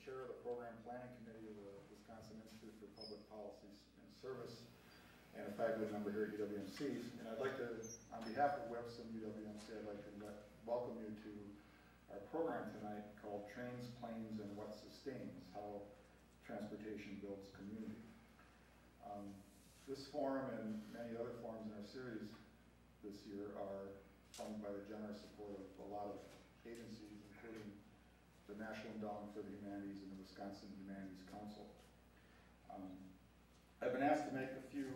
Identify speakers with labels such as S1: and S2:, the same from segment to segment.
S1: chair of the Program Planning Committee of the Wisconsin Institute for Public Policies and Service, and a faculty member here at UWMC. And I'd like to, on behalf of WIPS and UWMC, I'd like to welcome you to our program tonight called Trains, Planes, and What Sustains, How Transportation Builds Community. This forum and many other forums in our series this year are funded by the generous support of a lot of agencies, including the National Endowment for the Humanities and the Wisconsin Humanities Council. I've been asked to make a few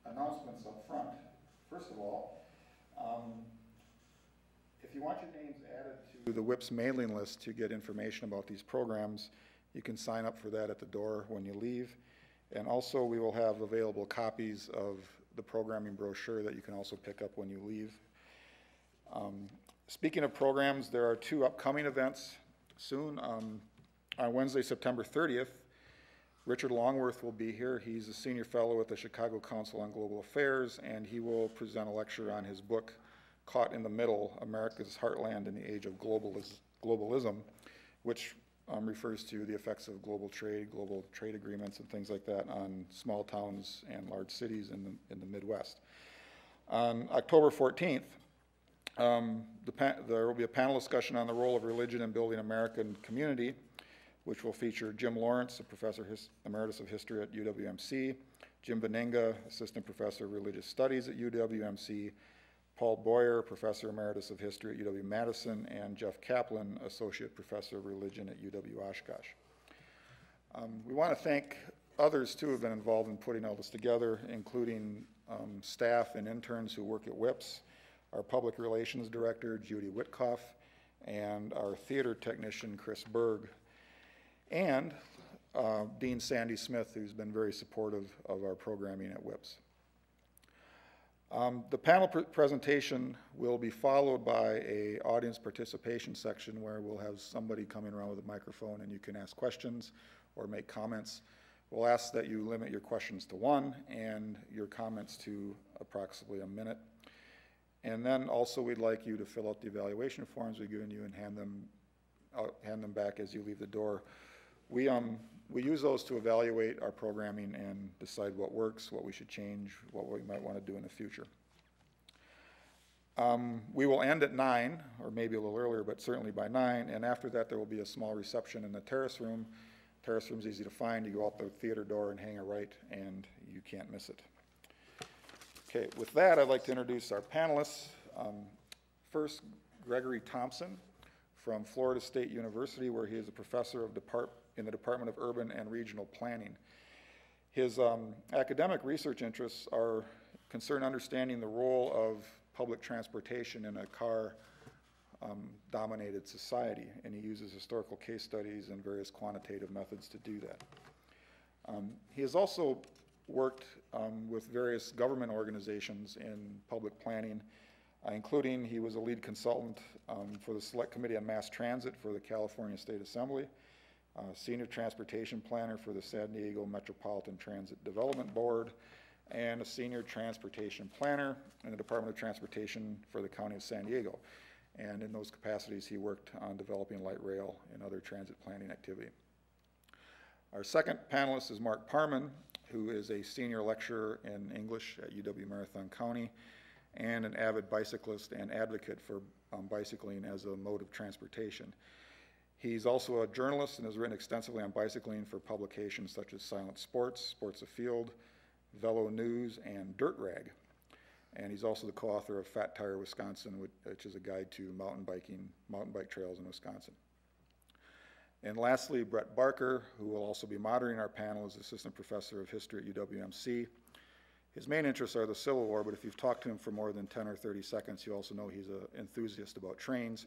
S1: announcements up front. First of all, if you want your names added to the WIPS mailing list to get information about these programs, you can sign up for that at the door when you leave. And also we will have available copies of the programming brochure that you can also pick up when you leave. Speaking of programs, there are two upcoming events soon. On Wednesday, September 30th, Richard Longworth will be here. He's a senior fellow at the Chicago Council on Global Affairs, and he will present a lecture on his book, Caught in the Middle, America's Heartland in the Age of Globalism, which refers to the effects of global trade agreements and things like that on small towns and large cities in the Midwest. On October 14th, there will be a panel discussion on the role of religion in building American community, which will feature Jim Lawrence, a professor emeritus of history at UWMC, Jim Benninga, assistant professor of religious studies at UWMC, Paul Boyer, professor emeritus of history at UW-Madison, and Jeff Kaplan, associate professor of religion at UW-Oshkosh. We want to thank others too who have been involved in putting all this together, including staff and interns who work at WIPS, our public relations director, Judy Witkoff, and our theater technician, Chris Berg, and Dean Sandy Smith, who's been very supportive of our programming at WIPS. The panel presentation will be followed by an audience participation section where we'll have somebody coming around with a microphone and you can ask questions or make comments. We'll ask that you limit your questions to one and your comments to approximately a minute. And then also we'd like you to fill out the evaluation forms we've given you and hand them back as you leave the door. We use those to evaluate our programming and decide what works, what we should change, what we might want to do in the future. We will end at 9, or maybe a little earlier, but certainly by 9, and after that there will be a small reception in the terrace room. Terrace room's easy to find. You go out the theater door and hang a right, and you can't miss it. Okay, with that, I'd like to introduce our panelists. First, Gregory Thompson from Florida State University, where he is a professor of in the Department of Urban and Regional Planning. His academic research interests are concerned understanding the role of public transportation in a car-dominated society, and he uses historical case studies and various quantitative methods to do that. He has also worked with various government organizations in public planning, including he was a lead consultant for the Select Committee on Mass Transit for the California State Assembly, senior transportation planner for the San Diego Metropolitan Transit Development Board, and a senior transportation planner in the Department of Transportation for the County of San Diego. And in those capacities, he worked on developing light rail and other transit planning activity. Our second panelist is Mark Parman, who is a senior lecturer in English at UW-Marathon County and an avid bicyclist and advocate for bicycling as a mode of transportation. He's also a journalist and has written extensively on bicycling for publications such as Silent Sports, Sports Afield, Velo News, and Dirt Rag. And he's also the co-author of Fat Tire Wisconsin, which is a guide to mountain bike trails in Wisconsin. And lastly, Brett Barker, who will also be moderating our panel, is assistant professor of history at UWMC. His main interests are the Civil War, but if you've talked to him for more than 10 or 30 seconds, you also know he's an enthusiast about trains,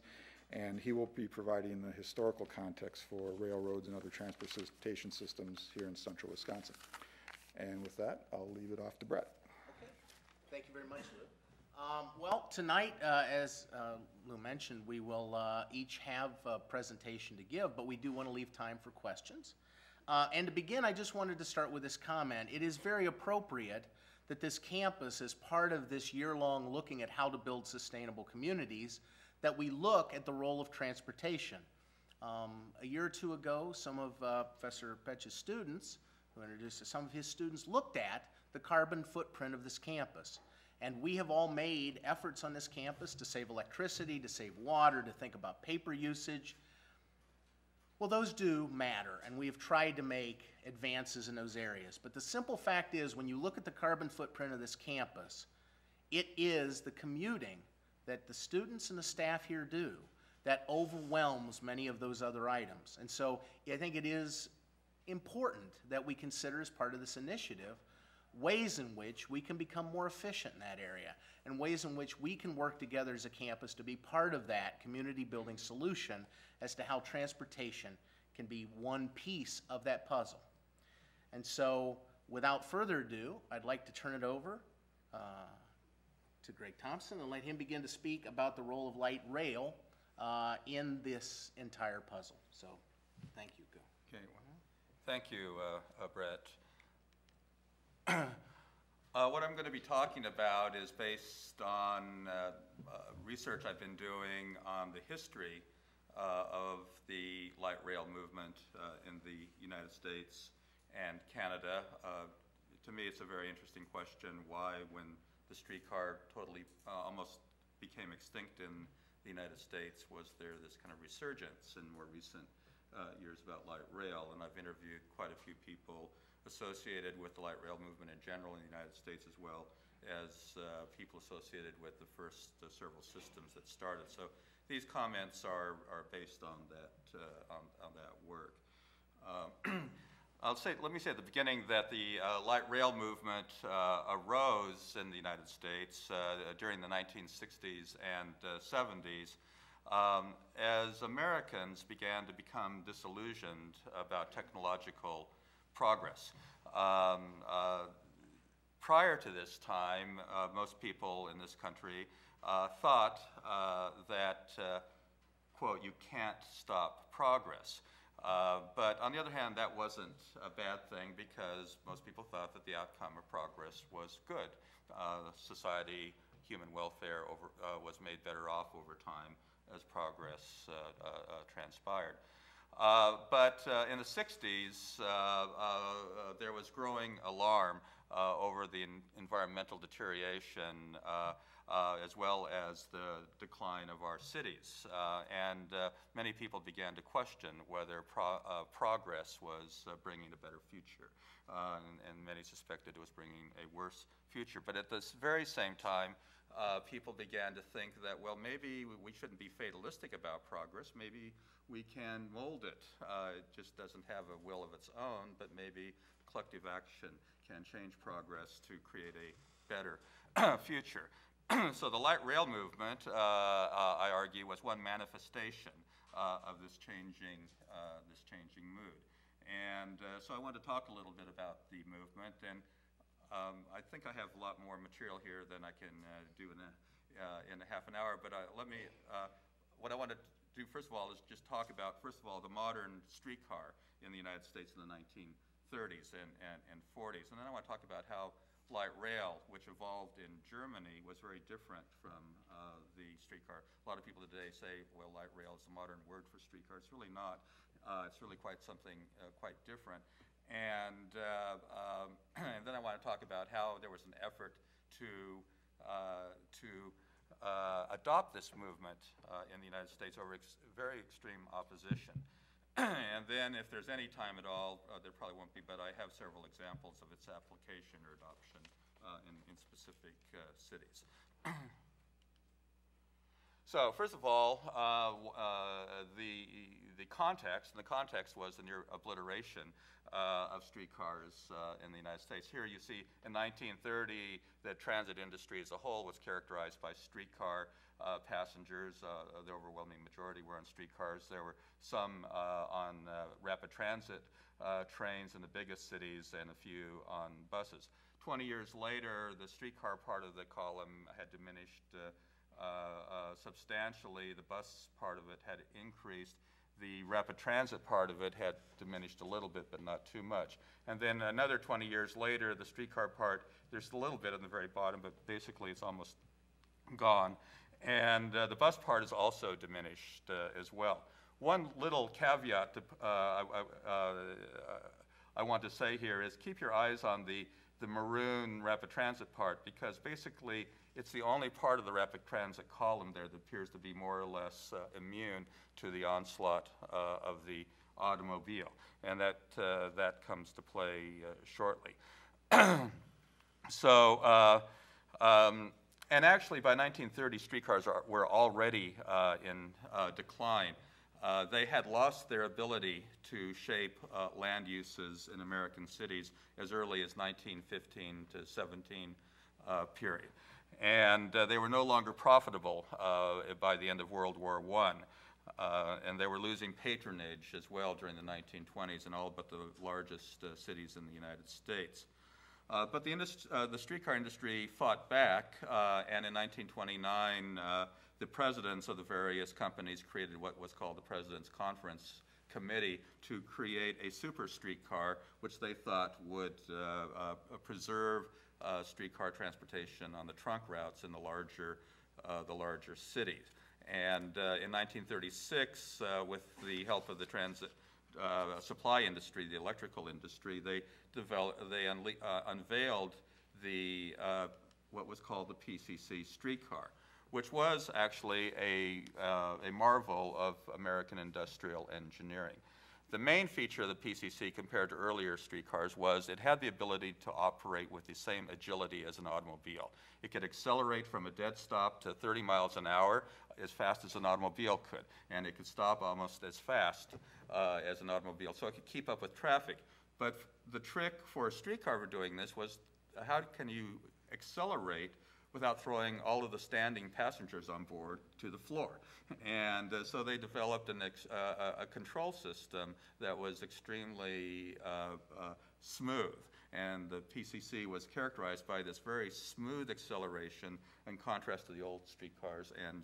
S1: and he will be providing the historical context for railroads and other transportation systems here in central Wisconsin. And with that, I'll leave it off to Brett.
S2: Okay. Thank you very much, Lou. Well, tonight, as Lou mentioned, we will each have a presentation to give, but we do want to leave time for questions. And to begin, I just wanted to start with this comment. It is very appropriate that this campus, as part of this year-long looking at how to build sustainable communities, that we look at the role of transportation. A year or two ago, some of Professor Petch's students, who introduced us, some of his students looked at the carbon footprint of this campus. And we have all made efforts on this campus to save electricity, to save water, to think about paper usage. Well, those do matter, and we have tried to make advances in those areas. But the simple fact is, when you look at the carbon footprint of this campus, it is the commuting that the students and the staff here do that overwhelms many of those other items. And so I think it is important that we consider, as part of this initiative, ways in which we can become more efficient in that area, and ways in which we can work together as a campus to be part of that community building solution as to how transportation can be one piece of that puzzle. And so, without further ado, I'd like to turn it over to Greg Thompson and let him begin to speak about the role of light rail in this entire puzzle. So, thank you. Go.
S3: Okay. Thank you, Brett. What I'm going to be talking about is based on research I've been doing on the history of the light rail movement in the United States and Canada. To me, it's a very interesting question, why, when the streetcar totally almost became extinct in the United States, was there this kind of resurgence in more recent years about light rail? And I've interviewed quite a few people associated with the light rail movement in general in the United States, as well as people associated with the first several systems that started. So these comments are based on that work. Let me say at the beginning that the light rail movement arose in the United States during the 1960s and 70s as Americans began to become disillusioned about technological progress. Prior to this time, most people in this country thought that, quote, you can't stop progress. But on the other hand, that wasn't a bad thing, because most people thought that the outcome of progress was good. Society, human welfare was made better off over time as progress transpired. But in the 60s, there was growing alarm over the environmental deterioration as well as the decline of our cities. And many people began to question whether progress was bringing a better future. And many suspected it was bringing a worse future. But at this very same time, people began to think that, well, maybe we shouldn't be fatalistic about progress. Maybe we can mold it. It just doesn't have a will of its own, but maybe collective action can change progress to create a better future. So the light rail movement, I argue, was one manifestation of this changing mood. And so I want to talk a little bit about the movement. And I think I have a lot more material here than I can do in a half an hour. But what I want to do first of all is just talk about, first of all, the modern streetcar in the United States in the 1930s and 40s. And then I want to talk about how light rail, which evolved in Germany, was very different from the streetcar. A lot of people today say, well, light rail is the modern word for streetcar. It's really not. It's really quite something quite different. And then I want to talk about how there was an effort to adopt this movement in the United States over very extreme opposition. And then, if there's any time at all, there probably won't be, but I have several examples of its application or adoption in specific cities. So, first of all, the context, and the context was the near obliteration of streetcars in the United States. Here you see in 1930 the transit industry as a whole was characterized by streetcar passengers. The overwhelming majority were on streetcars. There were some on rapid transit trains in the biggest cities and a few on buses. 20 years later, the streetcar part of the column had diminished substantially. The bus part of it had increased. The rapid transit part of it had diminished a little bit, but not too much. And then another 20 years later, the streetcar part, there's a little bit on the very bottom, but basically it's almost gone. And the bus part is also diminished as well. One little caveat I want to say here is keep your eyes on the maroon rapid transit part, because basically it's the only part of the rapid transit column there that appears to be more or less immune to the onslaught of the automobile, and that comes to play shortly. So, and actually by 1930, streetcars were already in decline. They had lost their ability to shape land uses in American cities as early as 1915 to 17 period. And they were no longer profitable by the end of World War I. And they were losing patronage as well during the 1920s in all but the largest cities in the United States. But the streetcar industry fought back, and in 1929, the presidents of the various companies created what was called the President's Conference Committee to create a super streetcar, which they thought would preserve streetcar transportation on the trunk routes in the larger cities. And in 1936, with the help of the transit supply industry, the electrical industry, they unveiled the what was called the Pcc Streetcar, which was actually a marvel of American industrial engineering. The main feature of the PCC compared to earlier streetcars was it had the ability to operate with the same agility as an automobile. It could accelerate from a dead stop to 30 miles an hour as fast as an automobile could, and it could stop almost as fast as an automobile, so it could keep up with traffic. But the trick for a streetcar for doing this was how can you accelerate without throwing all of the standing passengers on board to the floor. And so they developed a control system that was extremely smooth. And the PCC was characterized by this very smooth acceleration in contrast to the old streetcars and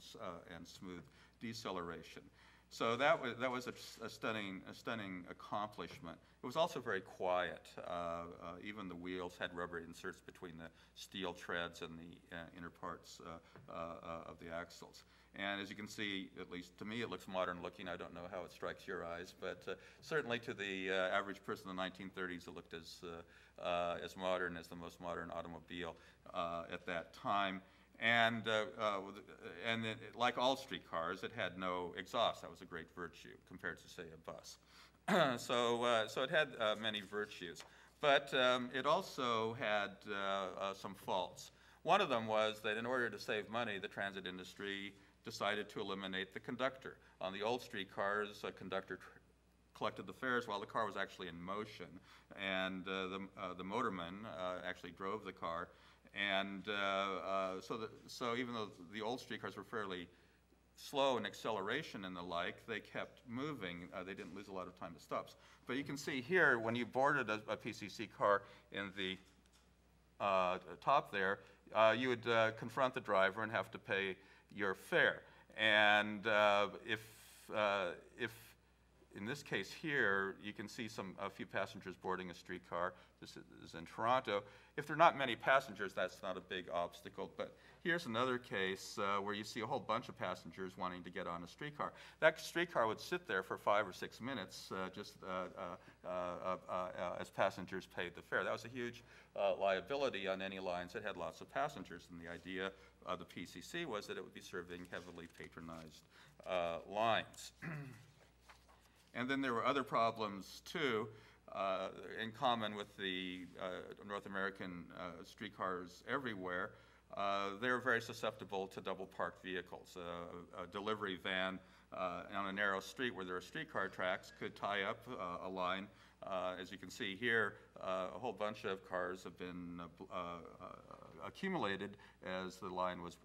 S3: smooth deceleration. So that was a stunning accomplishment. It was also very quiet. Even the wheels had rubber inserts between the steel treads and the inner parts of the axles. And as you can see, at least to me, it looks modern looking. I don't know how it strikes your eyes, but certainly to the average person in the 1930s, it looked as modern as the most modern automobile at that time. And like all streetcars, it had no exhaust. That was a great virtue compared to, say, a bus. So it had many virtues. But it also had some faults. One of them was that in order to save money, the transit industry decided to eliminate the conductor. On the old streetcars, a conductor collected the fares while the car was actually in motion. And the motorman actually drove the car. And so even though the old streetcars were fairly slow in acceleration and the like, they kept moving. They didn't lose a lot of time to stops. But you can see here, when you boarded a PCC car in the top there, you would confront the driver and have to pay your fare. And if in this case here, you can see a few passengers boarding a streetcar. This is in Toronto. If there are not many passengers, that's not a big obstacle. But here's another case where you see a whole bunch of passengers wanting to get on a streetcar. That streetcar would sit there for 5 or 6 minutes as passengers paid the fare. That was a huge liability on any lines that had lots of passengers. And the idea of the PCC was that it would be serving heavily patronized lines. And then there were other problems, too, in common with the North American streetcars everywhere. They were very susceptible to double-parked vehicles. A delivery van on a narrow street where there are streetcar tracks could tie up a line. As you can see here, a whole bunch of cars have been accumulated as the line was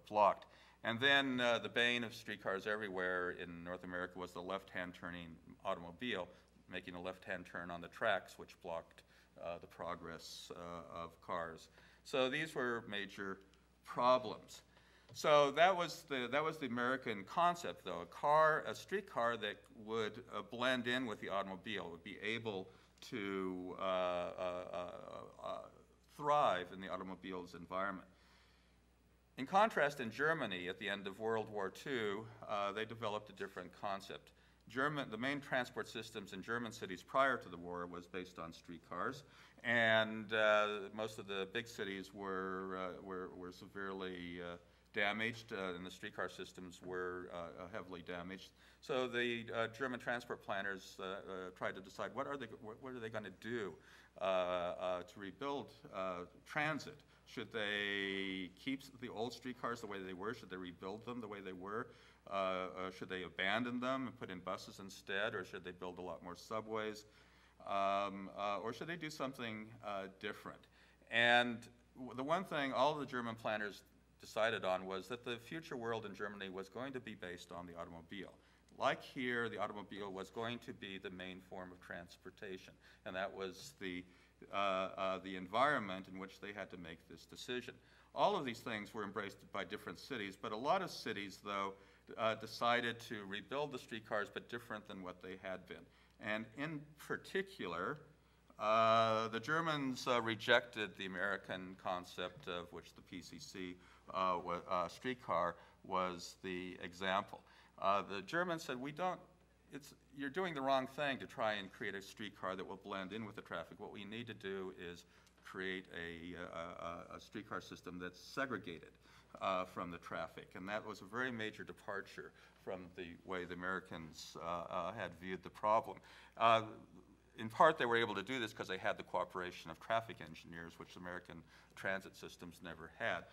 S3: blocked. And then the bane of streetcars everywhere in North America was the left-hand turning automobile, making a left-hand turn on the tracks, which blocked the progress of cars. So these were major problems. So that was the American concept, though, a streetcar that would blend in with the automobile, would be able to thrive in the automobile's environment. In contrast, in Germany, at the end of World War II, they developed a different concept. the main transport systems in German cities prior to the war was based on streetcars, and most of the big cities were severely damaged, and the streetcar systems were heavily damaged. So the German transport planners tried to decide what are they going to do to rebuild transit. Should they keep the old streetcars the way they were? Should they rebuild them the way they were? Should they abandon them and put in buses instead, or should they build a lot more subways? Or should they do something different? And the one thing all of the German planners decided on was that the future world in Germany was going to be based on the automobile. Like here, the automobile was going to be the main form of transportation, and that was the environment in which they had to make this decision. All of these things were embraced by different cities, but a lot of cities, though, decided to rebuild the streetcars, but different than what they had been. And in particular, the Germans rejected the American concept of which the Pcc streetcar was the example. The Germans said, you're doing the wrong thing to try and create a streetcar that will blend in with the traffic. What we need to do is create a streetcar system that's segregated from the traffic. And that was a very major departure from the way the Americans had viewed the problem. In part, they were able to do this because they had the cooperation of traffic engineers, which American transit systems never had.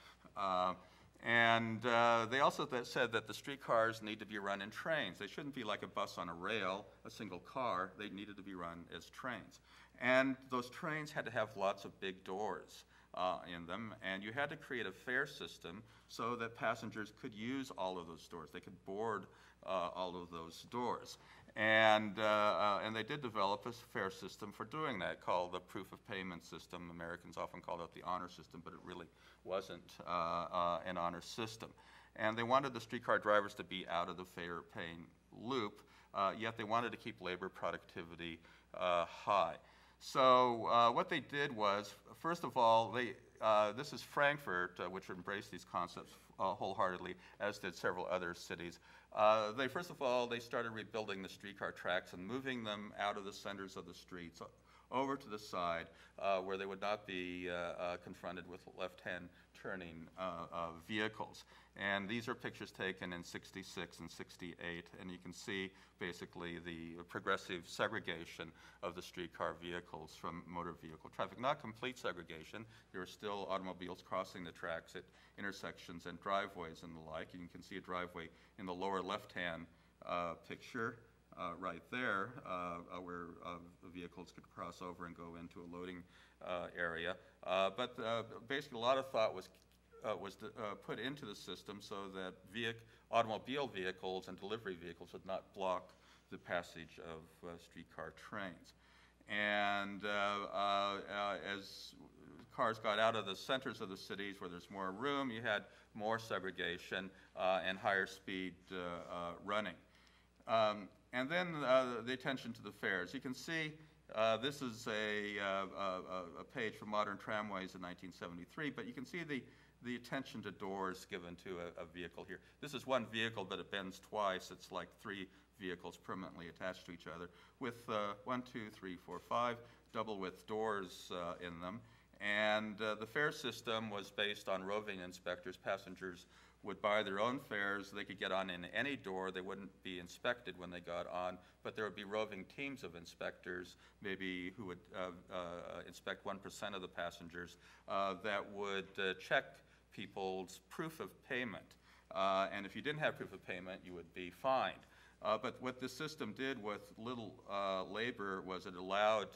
S3: And they also said that the streetcars need to be run in trains. They shouldn't be like a bus on a rail, a single car. They needed to be run as trains. And those trains had to have lots of big doors in them, and you had to create a fare system so that passengers could use all of those doors. They could board all of those doors. And they did develop a fare system for doing that called the proof of payment system. Americans often called it the honor system, but it really wasn't an honor system. And they wanted the streetcar drivers to be out of the fare paying loop, yet they wanted to keep labor productivity high. So what they did was, first of all, this is Frankfurt, which embraced these concepts wholeheartedly, as did several other cities. First of all, they started rebuilding the streetcar tracks and moving them out of the centers of the streets over to the side where they would not be confronted with left-hand turning vehicles. And these are pictures taken in '66 and '68, and you can see basically the progressive segregation of the streetcar vehicles from motor vehicle traffic. Not complete segregation. There are still automobiles crossing the tracks at intersections and driveways and the like. And you can see a driveway in the lower left-hand picture right there where vehicles could cross over and go into a loading area. But basically a lot of thought was put into the system so that automobile vehicles and delivery vehicles would not block the passage of streetcar trains. And as cars got out of the centers of the cities where there's more room, you had more segregation and higher speed running. And then the attention to the fares. You can see this is a page from Modern Tramways in 1973, but you can see the attention to doors given to a vehicle here. This is one vehicle, but it bends twice. It's like three vehicles permanently attached to each other with 1, 2, 3, 4, 5 double width doors in them. And the fare system was based on roving inspectors. Passengers would buy their own fares. They could get on in any door. They wouldn't be inspected when they got on, but there would be roving teams of inspectors, maybe who would inspect 1% of the passengers, that would check people's proof of payment. And if you didn't have proof of payment, you would be fined. But what this system did with little labor was it allowed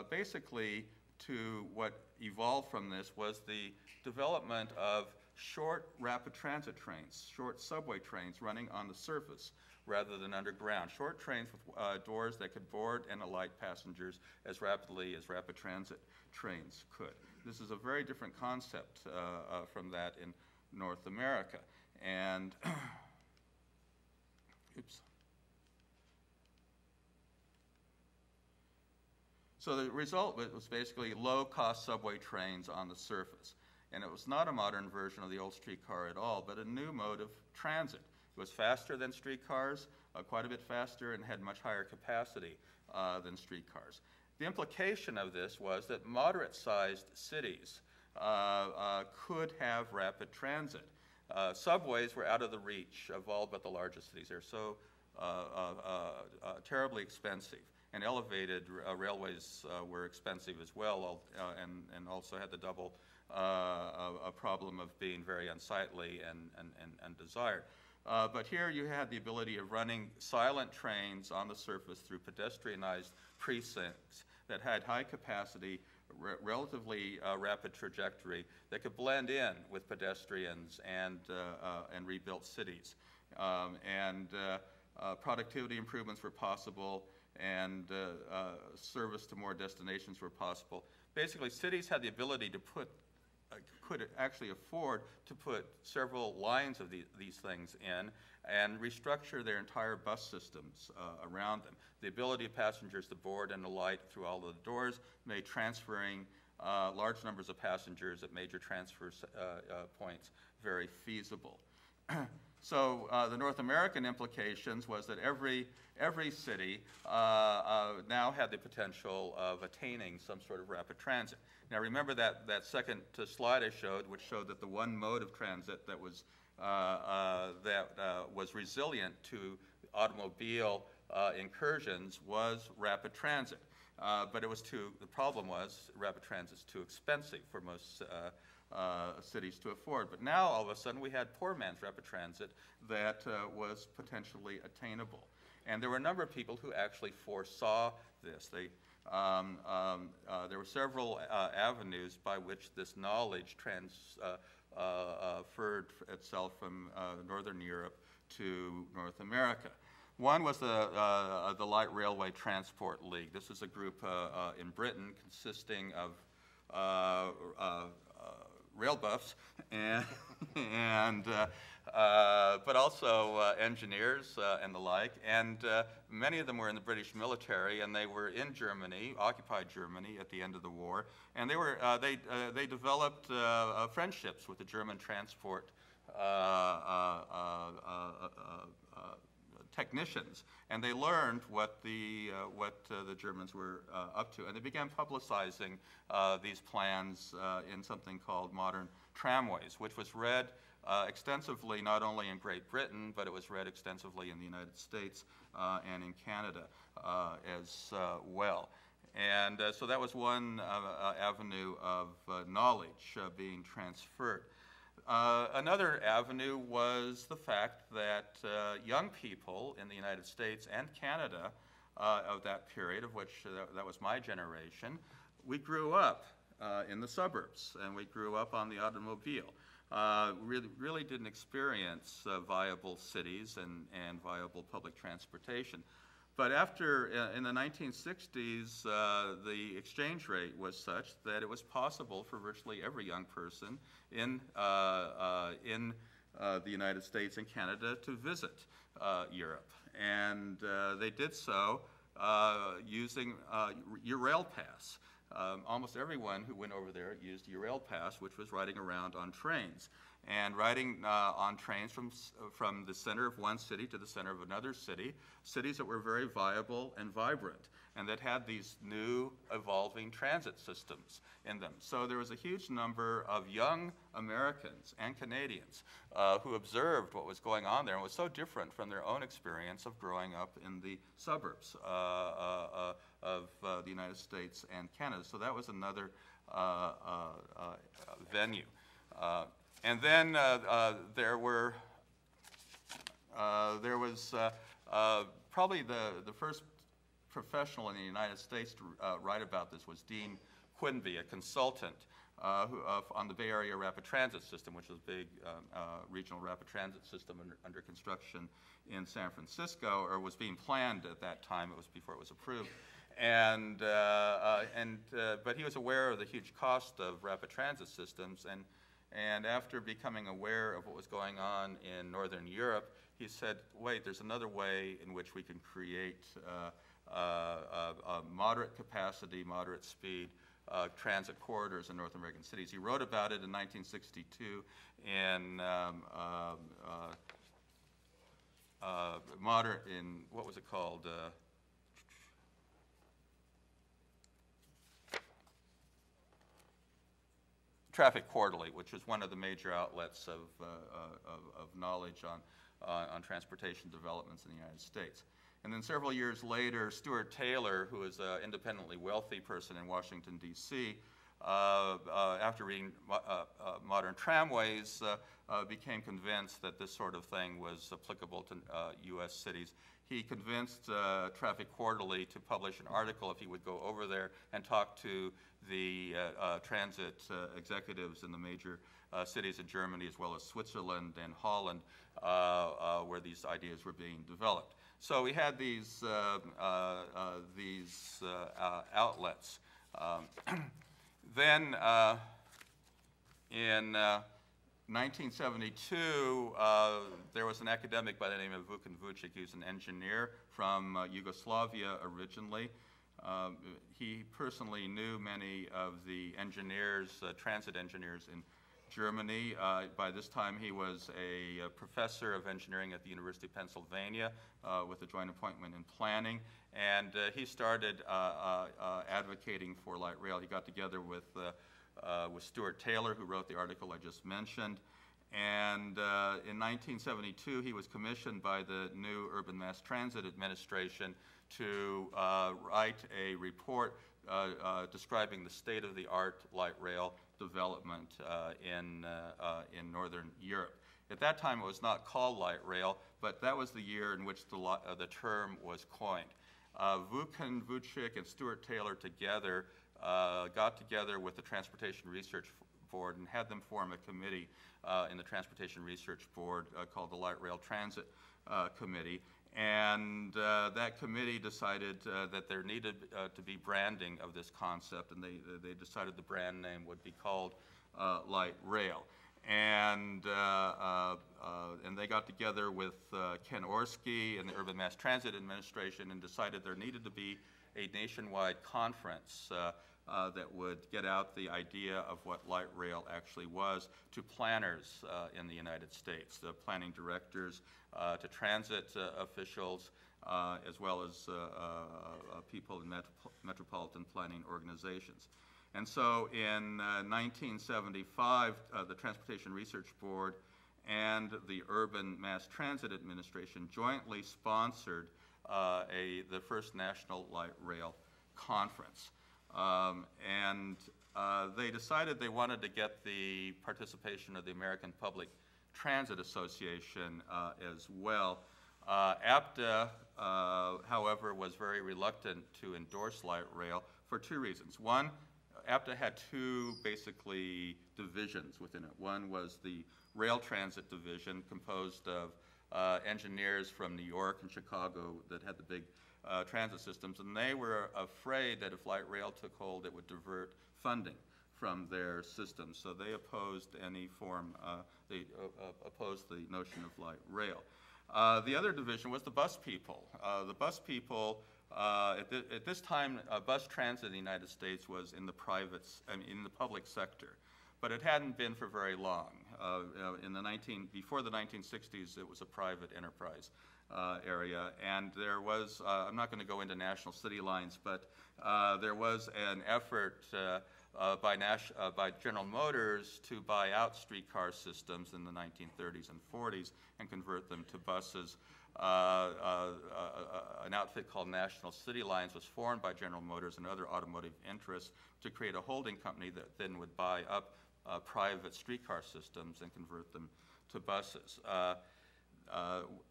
S3: basically to what evolved from this was the development of short rapid transit trains, short subway trains running on the surface rather than underground. Short trains with doors that could board and alight passengers as rapidly as rapid transit trains could. This is a very different concept from that in North America. And, oops. So the result was basically low-cost subway trains on the surface. And it was not a modern version of the old streetcar at all, but a new mode of transit. It was faster than streetcars, quite a bit faster, and had much higher capacity than streetcars. The implication of this was that moderate-sized cities could have rapid transit. Subways were out of the reach of all but the largest cities. They're so terribly expensive, and elevated railways were expensive as well, and also had the double a problem of being very unsightly and desired. But here you had the ability of running silent trains on the surface through pedestrianized precincts that had high capacity, relatively rapid trajectory that could blend in with pedestrians and rebuilt cities. Productivity improvements were possible, and service to more destinations were possible. Basically, cities had the ability to could actually afford to put several lines of these things in and restructure their entire bus systems around them. The ability of passengers to board and alight through all of the doors made transferring large numbers of passengers at major transfer points very feasible. So the North American implications was that every city now had the potential of attaining some sort of rapid transit. Now remember that second slide I showed, which showed that the one mode of transit that was resilient to automobile incursions was rapid transit. But the problem was rapid transit's too expensive for most cities to afford. But now, all of a sudden, we had poor man's rapid transit that was potentially attainable. And there were a number of people who actually foresaw this. There were several avenues by which this knowledge transferred itself from Northern Europe to North America. One was the Light Railway Transport League. This is a group in Britain consisting of rail buffs but also engineers and the like. And many of them were in the British military, and they were in Germany, occupied Germany at the end of the war. And they developed friendships with the German transport technicians, and they learned what the Germans were up to, and they began publicizing these plans in something called Modern Tramways, which was read extensively not only in Great Britain, but it was read extensively in the United States and in Canada as well. And so that was one avenue of knowledge being transferred. Another avenue was the fact that young people in the United States and Canada of that period, of which that was my generation, we grew up in the suburbs, and we grew up on the automobile. Really didn't experience viable cities and viable public transportation. But after, in the 1960s, the exchange rate was such that it was possible for virtually every young person in the United States and Canada to visit Europe. And they did so using Eurail Pass. Almost everyone who went over there used Eurail Pass, which was riding around on trains. And riding on trains from the center of one city to the center of another city, cities that were very viable and vibrant, and that had these new evolving transit systems in them. So there was a huge number of young Americans and Canadians who observed what was going on there, and was so different from their own experience of growing up in the suburbs of the United States and Canada. So that was another venue. And then there was probably the first professional in the United States to write about this was Dean Quinby, a consultant on the Bay Area Rapid Transit System, which is a big regional rapid transit system under construction in San Francisco, or was being planned at that time. It was before it was approved. But he was aware of the huge cost of rapid transit systems, and after becoming aware of what was going on in Northern Europe, he said, wait, there's another way in which we can create moderate capacity, moderate speed transit corridors in North American cities. He wrote about it in 1962 in what was it called? Traffic Quarterly, which was one of the major outlets of knowledge on transportation developments in the United States. And then several years later, Stuart Taylor, who is an independently wealthy person in Washington, D.C., after reading Modern Tramways, became convinced that this sort of thing was applicable to U.S. cities. He convinced Traffic Quarterly to publish an article if he would go over there and talk to the transit executives in the major cities in Germany as well as Switzerland and Holland, where these ideas were being developed. So we had these outlets. Then in 1972, there was an academic by the name of Vukan Vucic, who's an engineer from Yugoslavia originally. He personally knew many of the engineers, transit engineers in Germany. By this time, he was a professor of engineering at the University of Pennsylvania with a joint appointment in planning. And he started advocating for light rail. He got together with Stuart Taylor, who wrote the article I just mentioned. And in 1972, he was commissioned by the new Urban Mass Transit Administration to write a report describing the state-of-the-art light rail development in Northern Europe. At that time, it was not called light rail, but that was the year in which the term was coined. Vukan Vucic and Stuart Taylor together got together with the Transportation Research Board and had them form a committee in the Transportation Research Board called the Light Rail Transit Committee. And that committee decided that there needed to be branding of this concept, and they decided the brand name would be called light rail. And they got together with Ken Orski and the Urban Mass Transit Administration and decided there needed to be a nationwide conference that would get out the idea of what light rail actually was to planners in the United States, the planning directors, to transit officials, as well as people in metropolitan planning organizations. And so in 1975, the Transportation Research Board and the Urban Mass Transit Administration jointly sponsored the first National Light Rail Conference. They decided they wanted to get the participation of the American Public Transit Association as well. APTA, however, was very reluctant to endorse light rail for two reasons. One, APTA had two basically divisions within it. One was the rail transit division, composed of engineers from New York and Chicago that had the big transit systems, and they were afraid that if light rail took hold, it would divert funding from their system. So they opposed any form, they opposed the notion of light rail. The other division was the bus people. The bus people, at this time, bus transit in the United States was in the in the public sector, but it hadn't been for very long. Before the 1960s, it was a private enterprise area, and there was, I'm not going to go into national city lines, but there was an effort by General Motors to buy out streetcar systems in the 1930s and 40s and convert them to buses. An outfit called National City Lines was formed by General Motors and other automotive interests to create a holding company that then would buy up private streetcar systems and convert them to buses.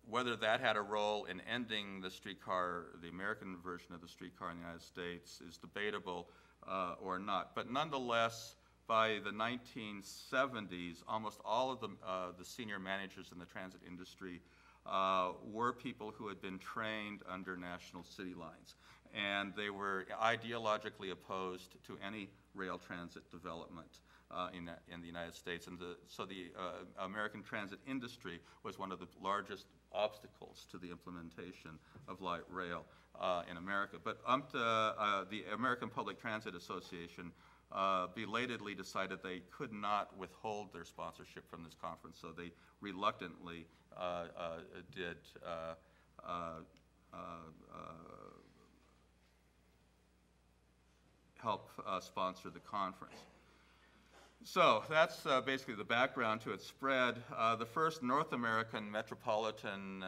S3: Whether that had a role in ending the streetcar, the American version of the streetcar in the United States, is debatable or not. But nonetheless, by the 1970s, almost all of the senior managers in the transit industry were people who had been trained under National City Lines. And they were ideologically opposed to any rail transit development in the United States. And so the American transit industry was one of the largest obstacles to the implementation of light rail in America. But UMTA, the American Public Transit Association, belatedly decided they could not withhold their sponsorship from this conference, so they reluctantly did help sponsor the conference. So that's basically the background to its spread. The first North American metropolitan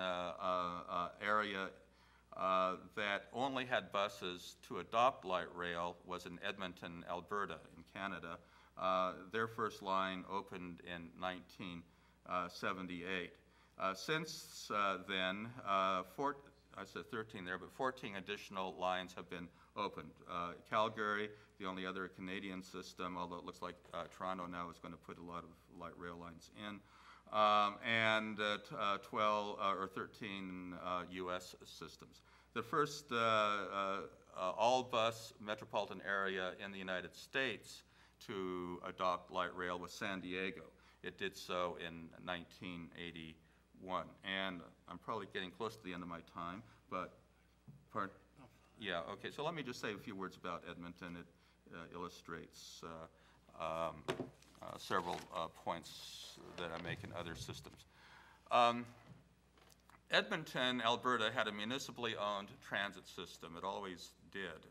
S3: area that only had buses to adopt light rail was in Edmonton, Alberta, in Canada. Their first line opened in 1978. Since then, I said 13 there, but 14 additional lines have been opened. Calgary, the only other Canadian system, although it looks like Toronto now is going to put a lot of light rail lines in, and 12 or 13 U.S. systems. The first all-bus metropolitan area in the United States to adopt light rail was San Diego. It did so in 1981. And I'm probably getting close to the end of my time, but pardon? Yeah, okay, so let me just say a few words about Edmonton. It illustrates several points that I make in other systems. Edmonton, Alberta had a municipally owned transit system. It always did.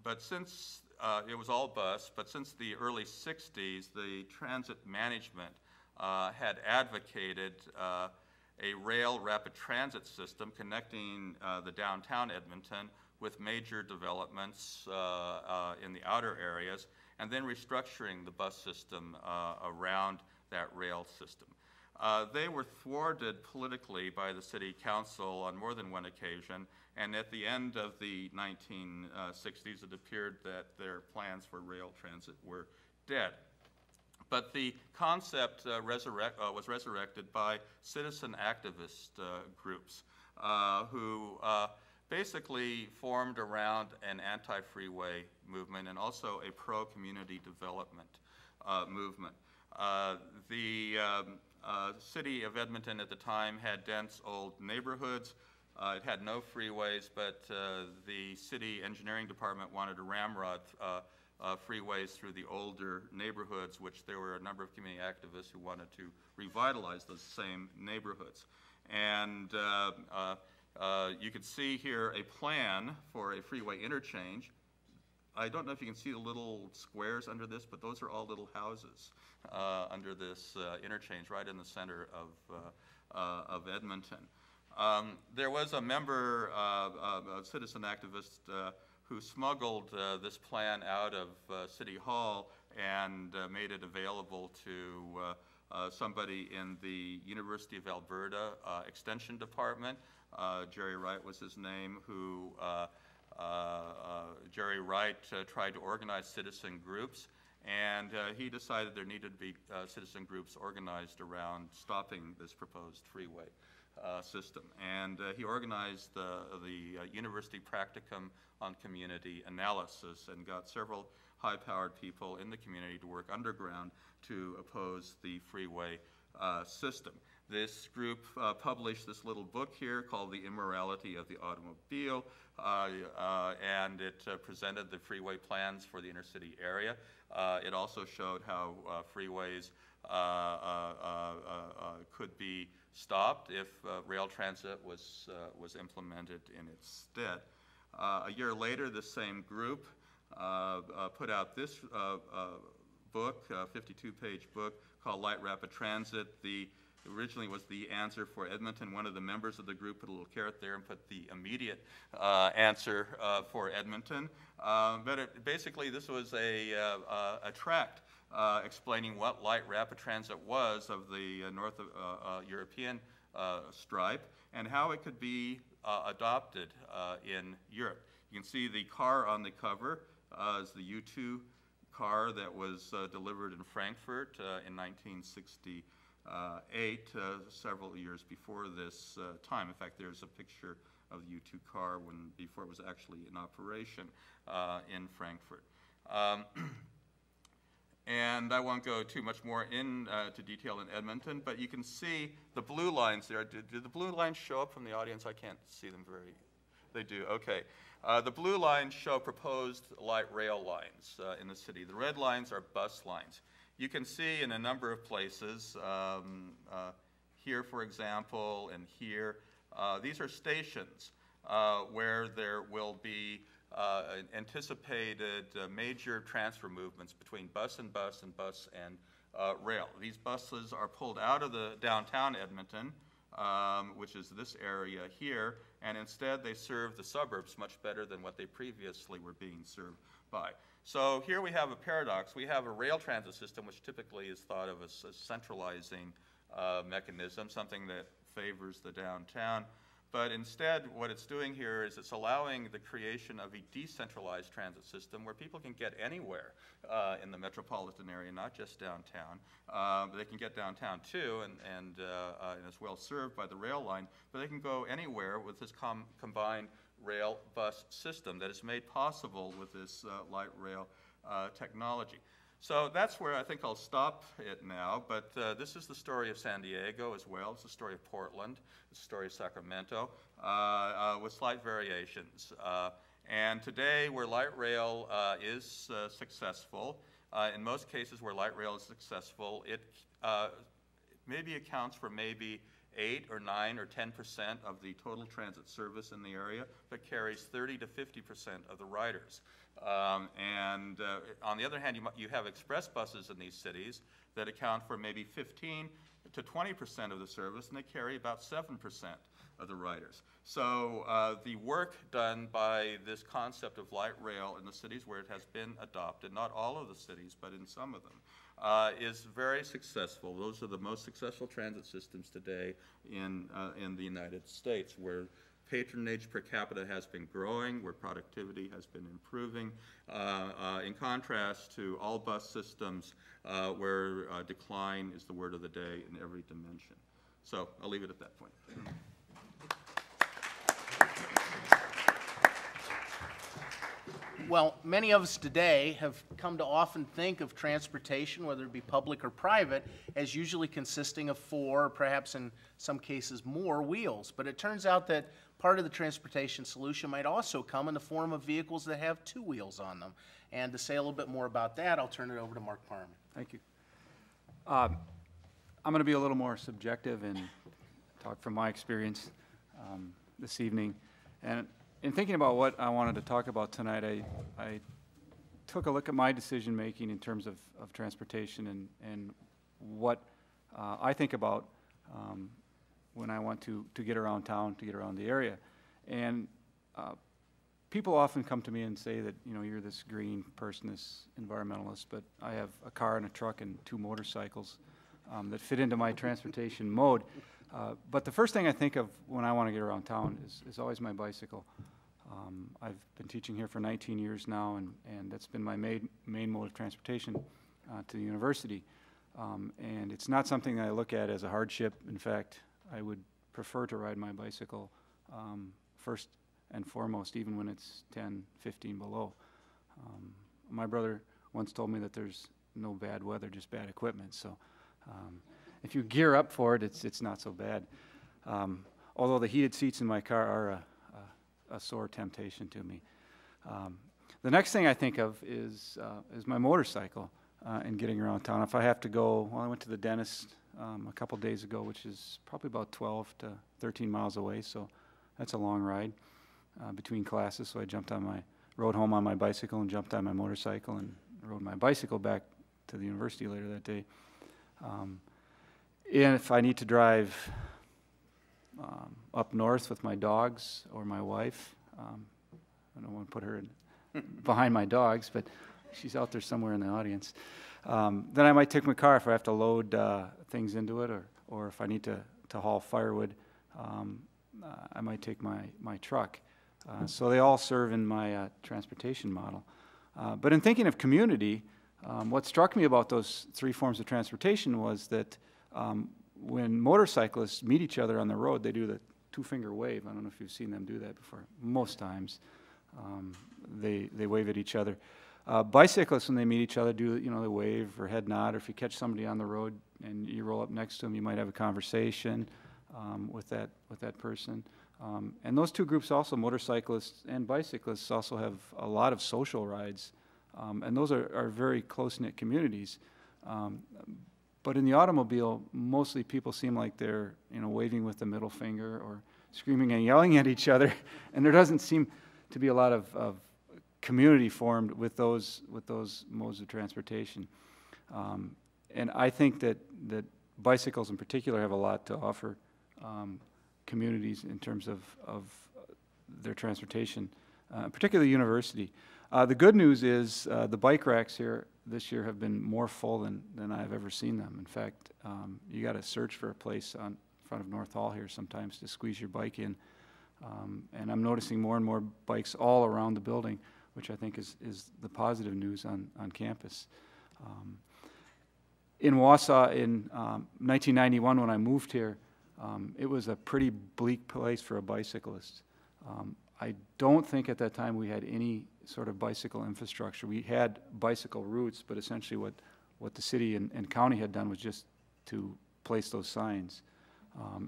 S3: But since it was all bus, but since the early 60s, the transit management had advocated a rail rapid transit system connecting the downtown Edmonton with major developments in the outer areas, and then restructuring the bus system around that rail system. They were thwarted politically by the city council on more than one occasion, and at the end of the 1960s, it appeared that their plans for rail transit were dead. But the concept was resurrected by citizen activist groups who basically formed around an anti-freeway movement and also a pro-community development movement. The city of Edmonton at the time had dense old neighborhoods. It had no freeways, but the city engineering department wanted to ramrod freeways through the older neighborhoods, which there were a number of community activists who wanted to revitalize those same neighborhoods. And you can see here a plan for a freeway interchange. I don't know if you can see the little squares under this, but those are all little houses under this interchange right in the center of Edmonton. There was a member, a citizen activist, who smuggled this plan out of City Hall and made it available to somebody in the University of Alberta Extension Department. Jerry Wright was his name, who Jerry Wright tried to organize citizen groups, and he decided there needed to be citizen groups organized around stopping this proposed freeway system. And he organized the University Practicum on Community Analysis and got several high-powered people in the community to work underground to oppose the freeway system. This group published this little book here called The Immorality of the Automobile, and it presented the freeway plans for the inner city area. It also showed how freeways could be stopped if rail transit was implemented in its stead. A year later, this same group put out this book, a 52-page book called Light Rapid Transit. Originally was the answer for Edmonton. One of the members of the group put a little carrot there and put the immediate answer for Edmonton. But basically, this was a tract explaining what light rapid transit was of the North European stripe and how it could be adopted in Europe. You can see the car on the cover is the U2 car that was delivered in Frankfurt in 1968, several years before this time. In fact, there's a picture of the U2 car before it was actually in operation in Frankfurt. And I won't go too much more into detail in Edmonton, but you can see the blue lines there. Did the blue lines show up from the audience? I can't see them very. They do, okay. The blue lines show proposed light rail lines in the city. The red lines are bus lines. You can see in a number of places, here for example, and here, these are stations where there will be anticipated major transfer movements between bus and rail. These buses are pulled out of the downtown Edmonton, which is this area here, and instead they serve the suburbs much better than what they previously were being served by. So here we have a paradox. We have a rail transit system which typically is thought of as a centralizing mechanism, something that favors the downtown. But instead, what it's doing here is it's allowing the creation of a decentralized transit system where people can get anywhere in the metropolitan area, not just downtown. They can get downtown too, and it's well served by the rail line, but they can go anywhere with this combined rail-bus system that is made possible with this light rail technology. So that's where I think I'll stop it now, but this is the story of San Diego as well. It's the story of Portland. It's the story of Sacramento with slight variations. And today, where light rail is successful, in most cases where light rail is successful, it maybe accounts for maybe 8 or 9 or 10% of the total transit service in the area, but carries 30 to 50% of the riders. On the other hand, you have express buses in these cities that account for maybe 15 to 20% of the service, and they carry about 7% of the riders. So the work done by this concept of light rail in the cities where it has been adopted, not all of the cities, but in some of them, is very successful. Those are the most successful transit systems today in the United States, where patronage per capita has been growing, where productivity has been improving, in contrast to all bus systems where decline is the word of the day in every dimension. So I'll leave it at that point.
S2: Well, many of us today have come to often think of transportation, whether it be public or private, as usually consisting of 4, or perhaps in some cases more, wheels. But it turns out that part of the transportation solution might also come in the form of vehicles that have 2 wheels on them. And to say a little bit more about that, I'll turn it over to Mark Parman.
S4: Thank you. I'm going to be a little more subjective and talk from my experience this evening. And in thinking about what I wanted to talk about tonight, I took a look at my decision making in terms of transportation and what I think about when I want to get around town, to get around the area. And people often come to me and say that, you know, you're this green person, this environmentalist, but I have a car and a truck and 2 motorcycles that fit into my transportation mode. But the first thing I think of when I want to get around town is always my bicycle. I've been teaching here for 19 years now, and that's been my main mode of transportation to the university. And it's not something that I look at as a hardship. In fact, I would prefer to ride my bicycle first and foremost, even when it's 10, 15 below. My brother once told me that there's no bad weather, just bad equipment. So if you gear up for it, it's not so bad. Although the heated seats in my car are a sore temptation to me. The next thing I think of is my motorcycle and getting around town. If I have to go, well, I went to the dentist a couple days ago, which is probably about 12 to 13 miles away, so that's a long ride between classes. So I rode home on my bicycle and jumped on my motorcycle and rode my bicycle back to the university later that day. And if I need to drive up north with my dogs or my wife, I don't want to put her behind my dogs, but she's out there somewhere in the audience. Then I might take my car if I have to load things into it, or if I need to haul firewood, I might take my truck. So they all serve in my transportation model. But in thinking of community, what struck me about those 3 forms of transportation was that when motorcyclists meet each other on the road, they do the 2-finger wave. I don't know if you've seen them do that before. Most times they wave at each other. Bicyclists, when they meet each other, do they wave or head nod, or if you catch somebody on the road and you roll up next to them, you might have a conversation with that person. And those two groups also, motorcyclists and bicyclists, also have a lot of social rides. And those are very close-knit communities. But in the automobile, mostly people seem like they're, waving with the middle finger or screaming and yelling at each other. And there doesn't seem to be a lot of community formed with those modes of transportation. And I think that bicycles in particular have a lot to offer communities in terms of their transportation, particularly university. The good news is the bike racks here this year have been more full than I've ever seen them. In fact, you got to search for a place in front of North Hall here sometimes to squeeze your bike in. And I'm noticing more and more bikes all around the building, which I think is the positive news on campus. In Wausau in 1991 when I moved here, it was a pretty bleak place for a bicyclist. I don't think at that time we had any sort of bicycle infrastructure. We had bicycle routes, but essentially what the city and county had done was just to place those signs.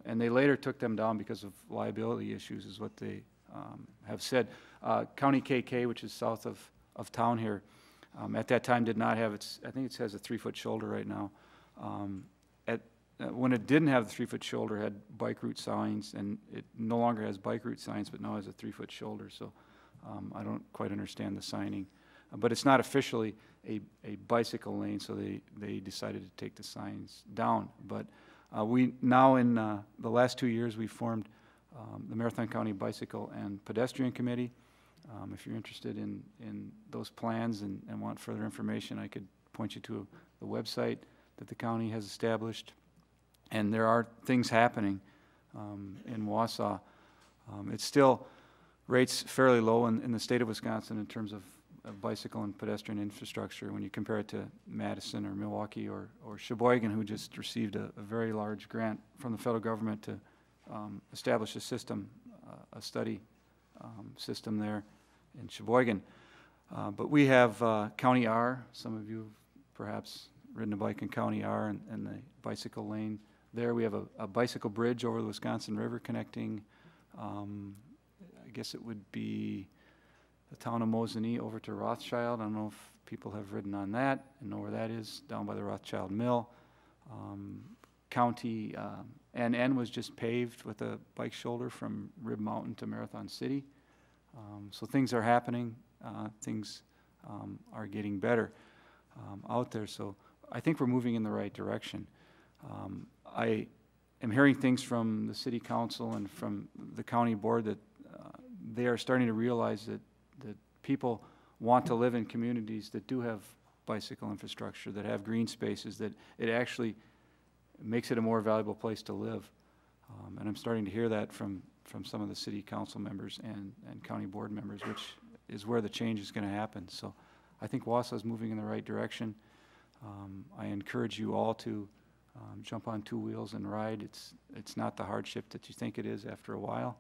S4: And they later took them down because of liability issues, is what they have said. County KK, which is south of town here, at that time did not have I think it has a 3-foot shoulder right now. When it didn't have the 3-foot shoulder, it had bike route signs, and it no longer has bike route signs, but now has a 3-foot shoulder. So I don't quite understand the signing. But it's not officially a bicycle lane, so they decided to take the signs down. But we now, in the last 2 years, we've formed the Marathon County Bicycle and Pedestrian Committee. If you're interested in those plans and want further information, I could point you to the website that the county has established. And there are things happening in Wausau. It still rates fairly low in the state of Wisconsin in terms of bicycle and pedestrian infrastructure when you compare it to Madison or Milwaukee or Sheboygan, who just received a very large grant from the federal government to establish a system, a study system there in Sheboygan. But we have County R. Some of you have perhaps ridden a bike in County R and the bicycle lane there. We have a bicycle bridge over the Wisconsin River connecting, I guess it would be the town of Mosinee over to Rothschild. I don't know if people have ridden on that and know where that is, down by the Rothschild Mill. County NN was just paved with a bike shoulder from Rib Mountain to Marathon City. So things are happening. Things are getting better out there. So I think we're moving in the right direction. I am hearing things from the city council and from the county board that they are starting to realize that people want to live in communities that do have bicycle infrastructure, that have green spaces, that it actually makes it a more valuable place to live. And I'm starting to hear that from some of the city council members and county board members, which is where the change is going to happen. So I think Wausau is moving in the right direction. I encourage you all to jump on 2 wheels and ride. It's not the hardship that you think it is after a while.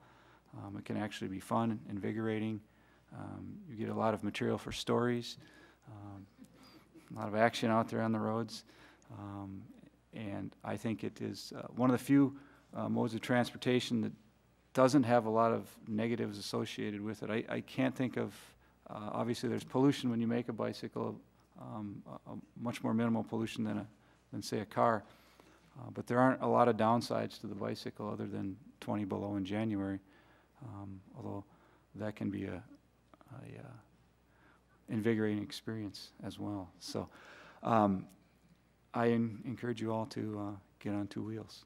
S4: It can actually be fun, invigorating. You get a lot of material for stories, a lot of action out there on the roads. And I think it is one of the few modes of transportation that doesn't have a lot of negatives associated with it. I can't think of, obviously there's pollution when you make a bicycle, a much more minimal pollution than say a car. But there aren't a lot of downsides to the bicycle other than 20 below in January, although that can be a invigorating experience as well. So I encourage you all to get on 2 wheels.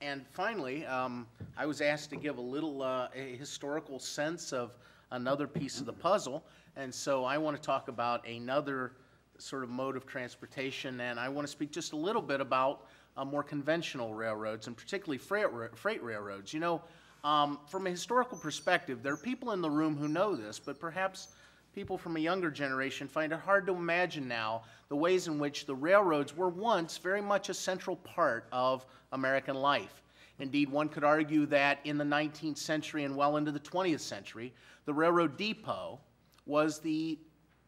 S2: And finally, I was asked to give a little a historical sense of another piece of the puzzle, and so I want to talk about another sort of mode of transportation, and I want to speak just a little bit about more conventional railroads, and particularly freight railroads. You know, from a historical perspective, there are people in the room who know this, but perhaps people from a younger generation find it hard to imagine now the ways in which the railroads were once very much a central part of American life. Indeed, one could argue that in the 19th century and well into the 20th century, the railroad depot was the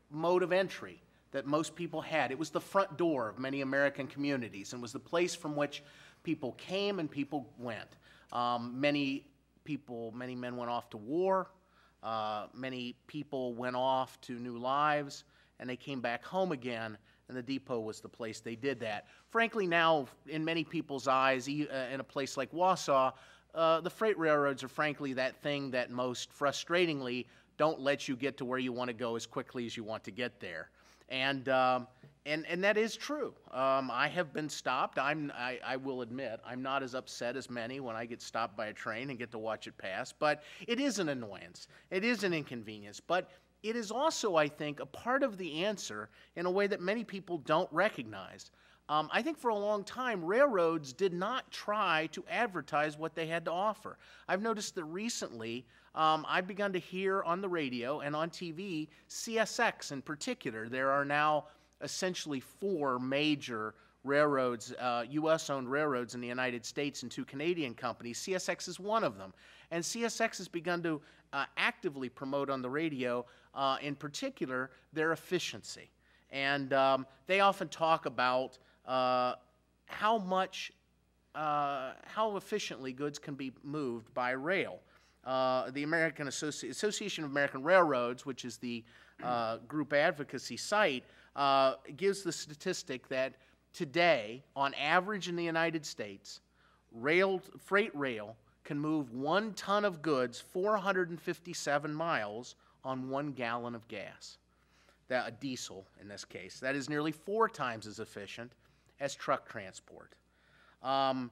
S2: mode of entry that most people had. It was the front door of many American communities and was the place from which people came and people went. Many men went off to war. Many people went off to new lives, and they came back home again, and the depot was the place they did that. Frankly, now, in many people's eyes, in a place like Wausau, the freight railroads are frankly that thing that most frustratingly don't let you get to where you want to go as quickly as you want to get there. And that is true. I have been stopped. I will admit, I'm not as upset as many when I get stopped by a train and get to watch it pass, but it is an annoyance. It is an inconvenience, but it is also, I think, a part of the answer in a way that many people don't recognize. I think for a long time, railroads did not try to advertise what they had to offer. I've noticed that recently, I've begun to hear on the radio and on TV, CSX in particular. There are now essentially 4 major railroads, U.S.-owned railroads in the United States and 2 Canadian companies. CSX is one of them. And CSX has begun to actively promote on the radio, in particular, their efficiency. And they often talk about how efficiently goods can be moved by rail. The American Association of American Railroads, which is the group advocacy site, gives the statistic that today, on average in the United States, freight rail can move 1 ton of goods 457 miles on 1 gallon of gas. A diesel in this case. That is nearly 4 times as efficient as truck transport. And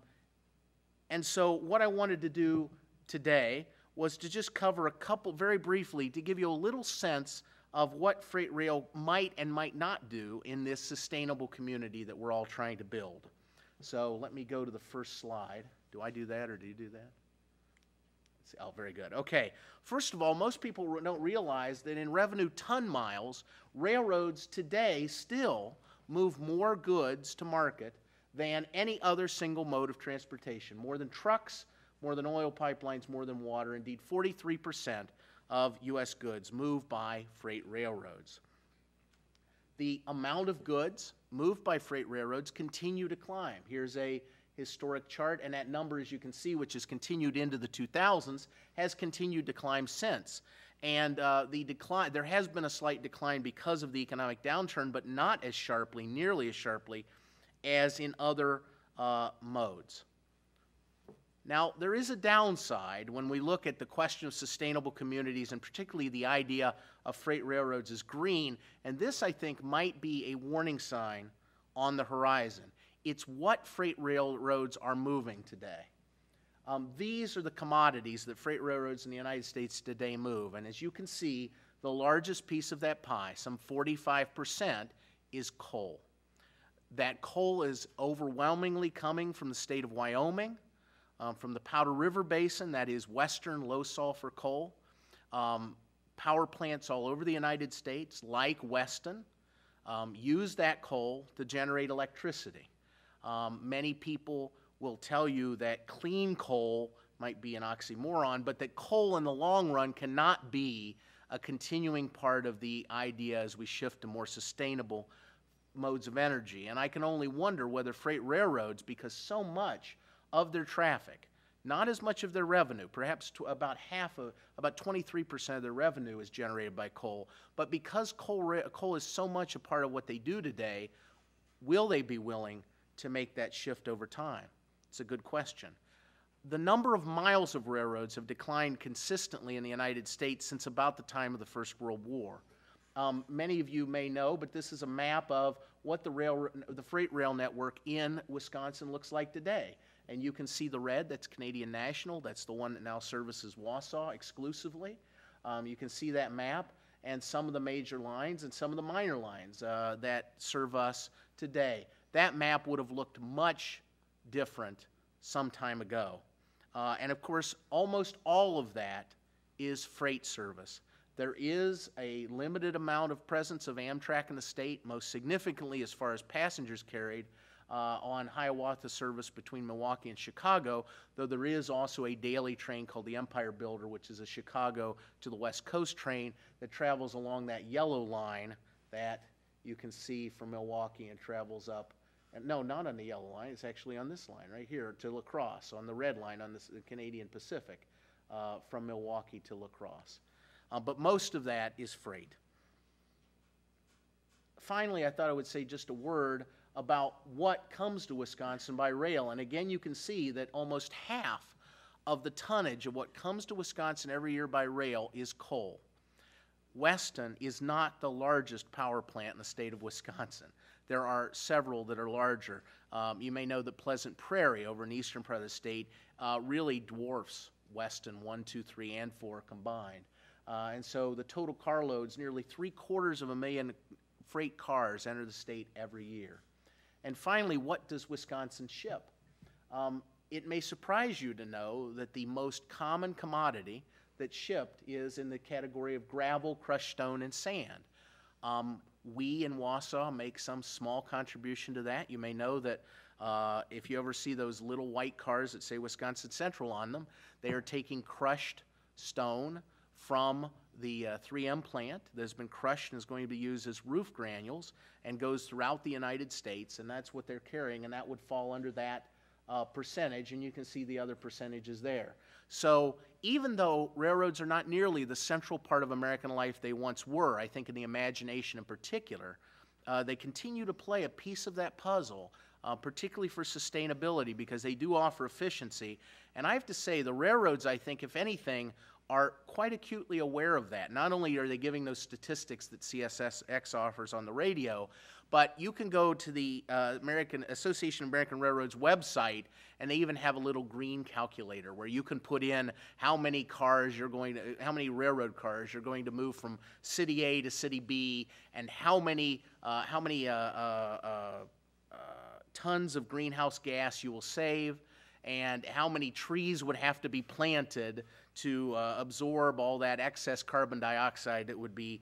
S2: so what I wanted to do today was to just cover a couple, very briefly, to give you a little sense of what freight rail might and might not do in this sustainable community that we're all trying to build. So let me go to the first slide. Do I do that or do you do that? Oh, very good. Okay. First of all, most people don't realize that in revenue ton miles, railroads today still move more goods to market than any other single mode of transportation. More than trucks, more than oil pipelines, more than water. Indeed, 43% of U.S. goods move by freight railroads. The amount of goods moved by freight railroads continue to climb. Here's a historic chart, and that number, as you can see, which has continued into the 2000s, has continued to climb since. And the decline, there has been a slight decline because of the economic downturn, but not as sharply, nearly as sharply, as in other modes. Now, there is a downside when we look at the question of sustainable communities, and particularly the idea of freight railroads as green, and this, I think, might be a warning sign on the horizon. It's what freight railroads are moving today. These are the commodities that freight railroads in the United States today move, and as you can see, the largest piece of that pie, some 45%, is coal. That coal is overwhelmingly coming from the state of Wyoming, from the Powder River Basin, that is western low sulfur coal. Power plants all over the United States, like Weston, use that coal to generate electricity. Many people will tell you that clean coal might be an oxymoron, but that coal in the long run cannot be a continuing part of the idea as we shift to more sustainable modes of energy. And I can only wonder whether freight railroads, because so much of their traffic, not as much of their revenue, perhaps about 23% of their revenue is generated by coal, but because coal is so much a part of what they do today, will they be willing to make that shift over time? It's a good question. The number of miles of railroads have declined consistently in the United States since about the time of the First World War. Many of you may know, but this is a map of what the freight rail network in Wisconsin looks like today. And you can see the red, that's Canadian National. That's the one that now services Wausau exclusively. You can see that map and some of the major lines and some of the minor lines that serve us today. That map would have looked much different some time ago. And of course, almost all of that is freight service. There is a limited amount of presence of Amtrak in the state, most significantly as far as passengers carried on Hiawatha service between Milwaukee and Chicago, though there is also a daily train called the Empire Builder, which is a Chicago to the West Coast train that travels along that yellow line that you can see from Milwaukee and travels up. And no, not on the yellow line. It's actually on this line right here to La Crosse, on the red line on the Canadian Pacific, from Milwaukee to La Crosse. But most of that is freight. Finally, I thought I would say just a word about what comes to Wisconsin by rail. And again, you can see that almost half of the tonnage of what comes to Wisconsin every year by rail is coal. Weston is not the largest power plant in the state of Wisconsin. There are several that are larger. You may know that Pleasant Prairie over in the eastern part of the state really dwarfs Weston 1, 2, 3, and 4 combined. And so the total carloads, nearly 750,000 freight cars enter the state every year. And finally, what does Wisconsin ship? It may surprise you to know that the most common commodity that's shipped is in the category of gravel, crushed stone, and sand. We in Wausau make some small contribution to that. You may know that if you ever see those little white cars that say Wisconsin Central on them, they are taking crushed stone from the 3M plant that has been crushed and is going to be used as roof granules and goes throughout the United States, and that's what they're carrying, and that would fall under that percentage, and you can see the other percentages there. So even though railroads are not nearly the central part of American life they once were, I think in the imagination in particular, they continue to play a piece of that puzzle, particularly for sustainability, because they do offer efficiency. And I have to say, the railroads, I think, if anything, are quite acutely aware of that. Not only are they giving those statistics that CSX offers on the radio, but you can go to the American Association of American Railroads website, and they even have a little green calculator where you can put in how many cars you're going to, how many railroad cars you're going to move from city A to city B, and how many tons of greenhouse gas you will save, and how many trees would have to be planted to absorb all that excess carbon dioxide that would be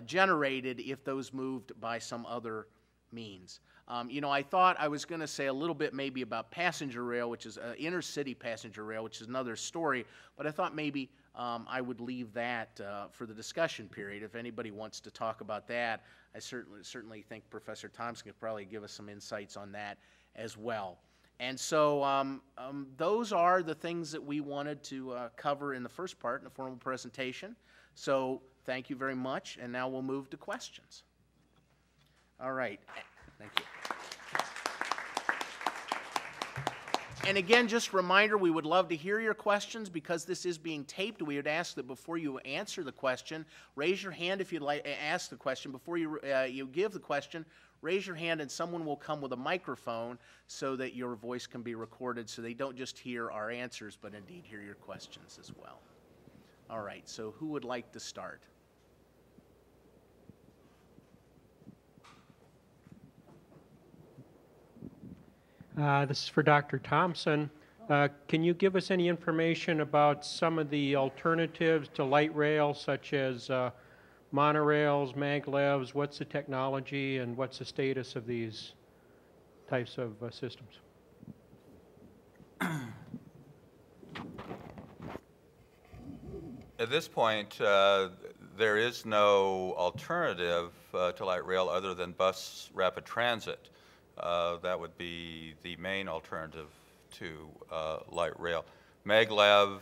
S2: generated if those moved by some other means. You know, I thought I was going to say a little bit maybe about passenger rail, which is intercity passenger rail, which is another story, but I thought maybe I would leave that for the discussion period. If anybody wants to talk about that, I certainly think Professor Thompson could probably give us some insights on that as well. And so those are the things that we wanted to cover in the first part in the formal presentation. So thank you very much, and now we'll move to questions. All right, thank you. And again, just a reminder, we would love to hear your questions because this is being taped. We would ask that before you answer the question, raise your hand if you'd like to ask the question. Before you give the question, raise your hand and someone will come with a microphone so that your voice can be recorded so they don't just hear our answers, but indeed hear your questions as well. All right, so who would like to start?
S5: This is for Dr. Thompson. Can you give us any information about some of the alternatives to light rail, such as monorails, maglevs? What's the technology and what's the status of these types of systems?
S3: At this point, there is no alternative to light rail other than bus rapid transit. That would be the main alternative to light rail. Maglev,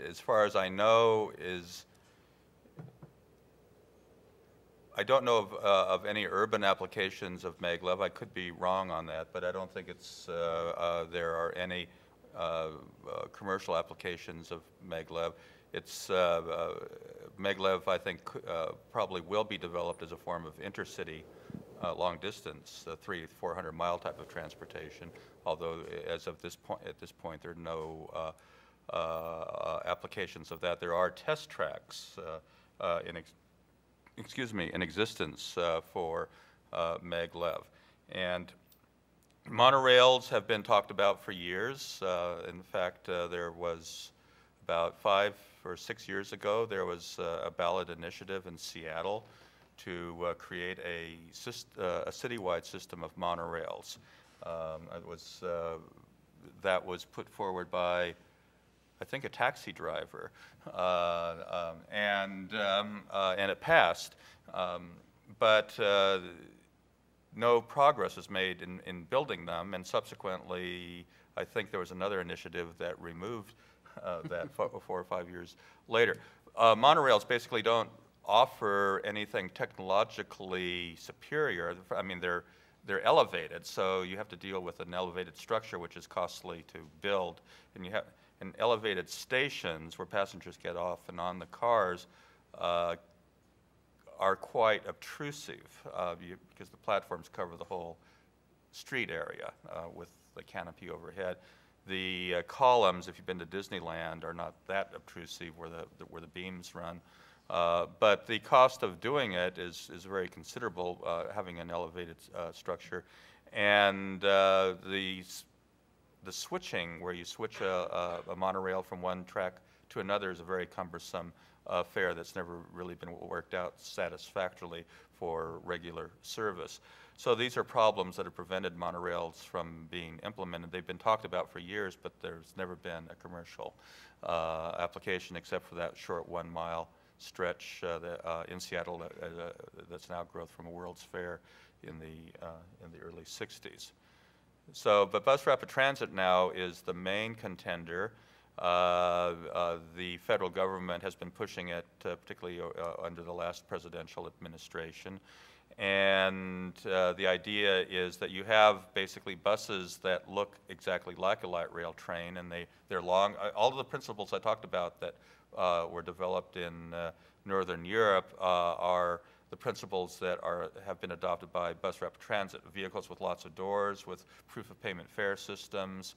S3: as far as I know, I don't know of any urban applications of maglev. I could be wrong on that, but I don't think there are any commercial applications of maglev. Maglev, I think, probably will be developed as a form of intercity long distance, 300-400 mile type of transportation. Although, as of this point, at this point, there are no applications of that. There are test tracks in existence for maglev, and monorails have been talked about for years. In fact, there was about 5 or 6 years ago, there was a ballot initiative in Seattle to create a citywide system of monorails. That was put forward by, I think, a taxi driver, and it passed. but no progress is made in building them, and subsequently, I think there was another initiative that removed that 4 or 5 years later. Monorails basically don't offer anything technologically superior. I mean, they're elevated, so you have to deal with an elevated structure, which is costly to build, and you have elevated stations where passengers get off and on the cars are quite obtrusive because the platforms cover the whole street area with the canopy overhead. The columns, if you've been to Disneyland, are not that obtrusive where the beams run. But the cost of doing it is very considerable, having an elevated structure. And the switching, where you switch a monorail from one track to another, is a very cumbersome affair that's never really been worked out satisfactorily for regular service. So these are problems that have prevented monorails from being implemented. They've been talked about for years, but there's never been a commercial application except for that short 1 mile stretch in Seattle that's an outgrowth from a World's Fair in the early 60s. So, but bus rapid transit now is the main contender. The federal government has been pushing it, particularly under the last presidential administration. And the idea is that you have basically buses that look exactly like a light rail train, and they're long. All of the principles I talked about that were developed in Northern Europe are the principles that have been adopted by bus rapid transit. Vehicles with lots of doors, with proof of payment fare systems,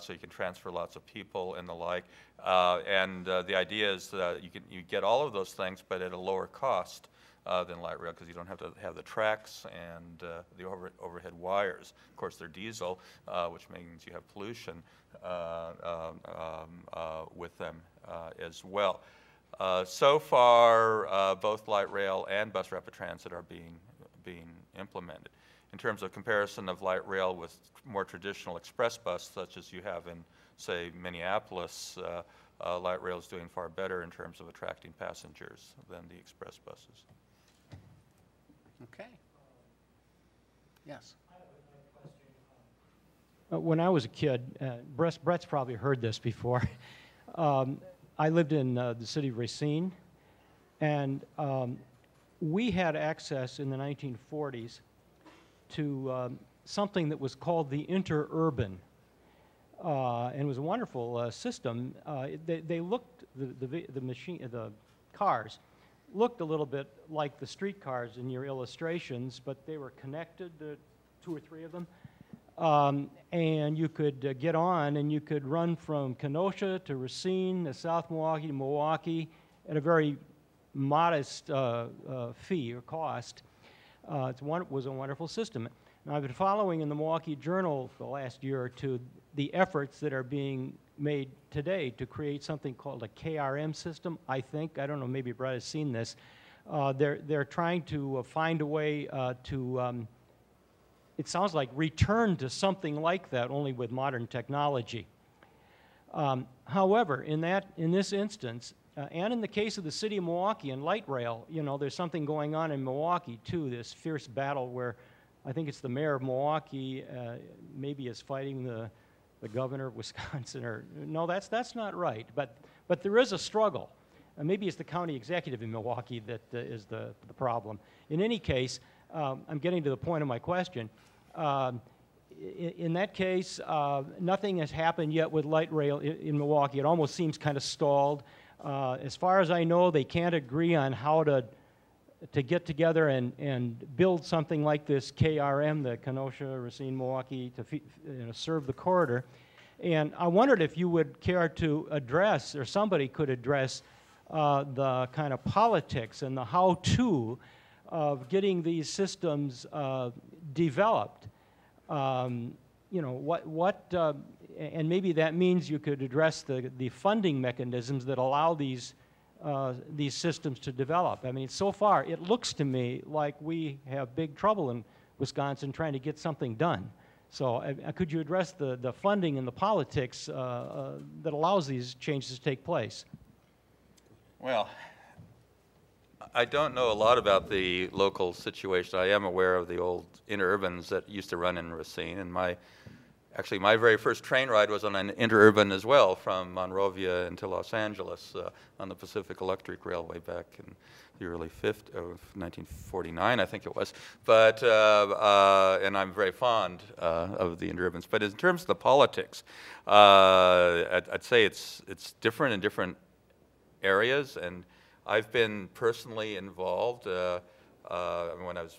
S3: so you can transfer lots of people and the like. And the idea is that you get all of those things, but at a lower cost than light rail, because you don't have to have the tracks and the overhead wires. Of course, they're diesel, which means you have pollution with them as well. So far, both light rail and bus rapid transit are being implemented. In terms of comparison of light rail with more traditional express bus, such as you have in, say, Minneapolis, light rail is doing far better in terms of attracting passengers than the express buses.
S2: Okay. Yes.
S6: When I was a kid, Brett's probably heard this before. I lived in the city of Racine, and we had access in the 1940s to something that was called the interurban, and it was a wonderful system. They looked, the cars looked a little bit like the streetcars in your illustrations, but they were connected, 2 or 3 of them. And you could get on and you could run from Kenosha to Racine to South Milwaukee to Milwaukee at a very modest fee or cost. It was a wonderful system. And I've been following in the Milwaukee Journal for the last year or two the efforts that are being made today to create something called a KRM system, I think. I don't know, maybe Brett has seen this. They're trying to find a way to it sounds like return to something like that, only with modern technology. However, in this instance, and in the case of the city of Milwaukee and light rail, you know, there's something going on in Milwaukee too, this fierce battle where I think it's the mayor of Milwaukee maybe is fighting the governor of Wisconsin, or no, that's not right. But there is a struggle. Maybe it's the county executive in Milwaukee that is the problem. In any case, I'm getting to the point of my question. In that case, nothing has happened yet with light rail in Milwaukee. It almost seems kind of stalled. As far as I know, they can't agree on how to get together and build something like this KRM, the Kenosha, Racine, Milwaukee, to serve the corridor. And I wondered if you would care to address, or somebody could address, the kind of politics and the how-to of getting these systems developed. You know, and maybe that means you could address the funding mechanisms that allow these systems to develop. I mean, so far, it looks to me like we have big trouble in Wisconsin trying to get something done. So could you address the funding and the politics that allows these changes to take place?
S3: Well, I don't know a lot about the local situation. I am aware of the old interurbans that used to run in Racine, and actually my very first train ride was on an interurban as well, from Monrovia into Los Angeles on the Pacific Electric Railway back in the early 1949, I think it was. But and I'm very fond of the interurbans. But in terms of the politics, I'd say it's different in different areas, and I've been personally involved when I was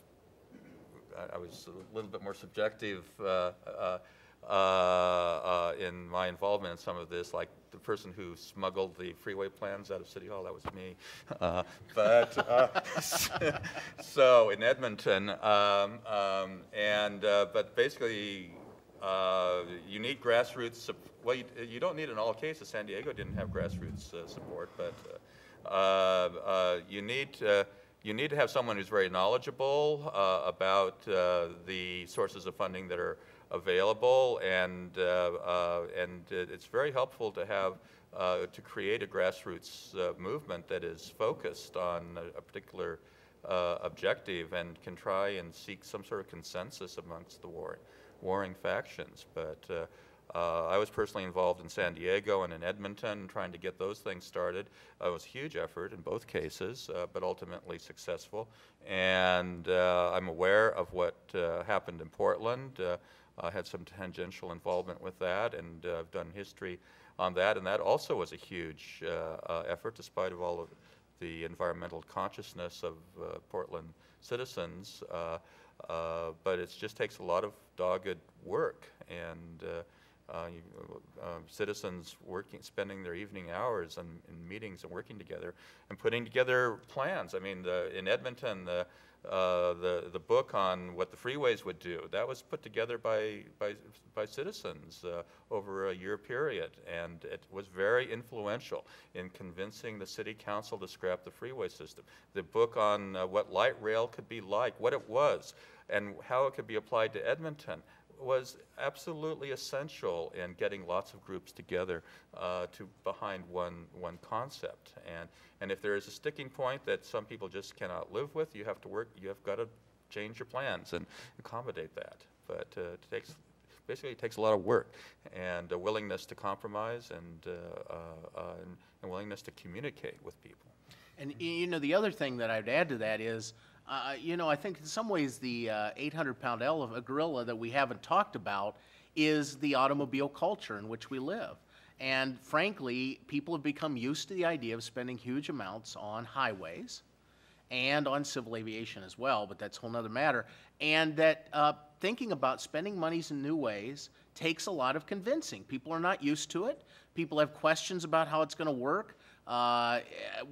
S3: a little bit more subjective in my involvement in some of this, like the person who smuggled the freeway plans out of City Hall, that was me. So in Edmonton, but basically you need grassroots, well, you don't need in all cases. San Diego didn't have grassroots support, but you need to have someone who's very knowledgeable about the sources of funding that are available, and it's very helpful to have to create a grassroots movement that is focused on a particular objective and can try and seek some sort of consensus amongst the warring factions. But I was personally involved in San Diego and in Edmonton trying to get those things started. It was a huge effort in both cases, but ultimately successful. And I'm aware of what happened in Portland. I had some tangential involvement with that, and I've done history on that. And that also was a huge effort, despite of all of the environmental consciousness of Portland citizens. But it just takes a lot of dogged work, and citizens spending their evening hours in meetings and working together and putting together plans. I mean, in Edmonton, the book on what the freeways would do, that was put together by citizens over a year period, and it was very influential in convincing the city council to scrap the freeway system. The book on what light rail could be like, what it was, and how it could be applied to Edmonton was absolutely essential in getting lots of groups together behind one concept. And if there is a sticking point that some people just cannot live with, you have got to change your plans and accommodate that. But it takes a lot of work and a willingness to compromise and willingness to communicate with people.
S2: And you know, the other thing that I'd add to that is, you know, I think in some ways the 800-pound gorilla that we haven't talked about is the automobile culture in which we live. And frankly, people have become used to the idea of spending huge amounts on highways and on civil aviation as well, but that's a whole nother matter. And that thinking about spending monies in new ways takes a lot of convincing. People are not used to it. People have questions about how it's going to work.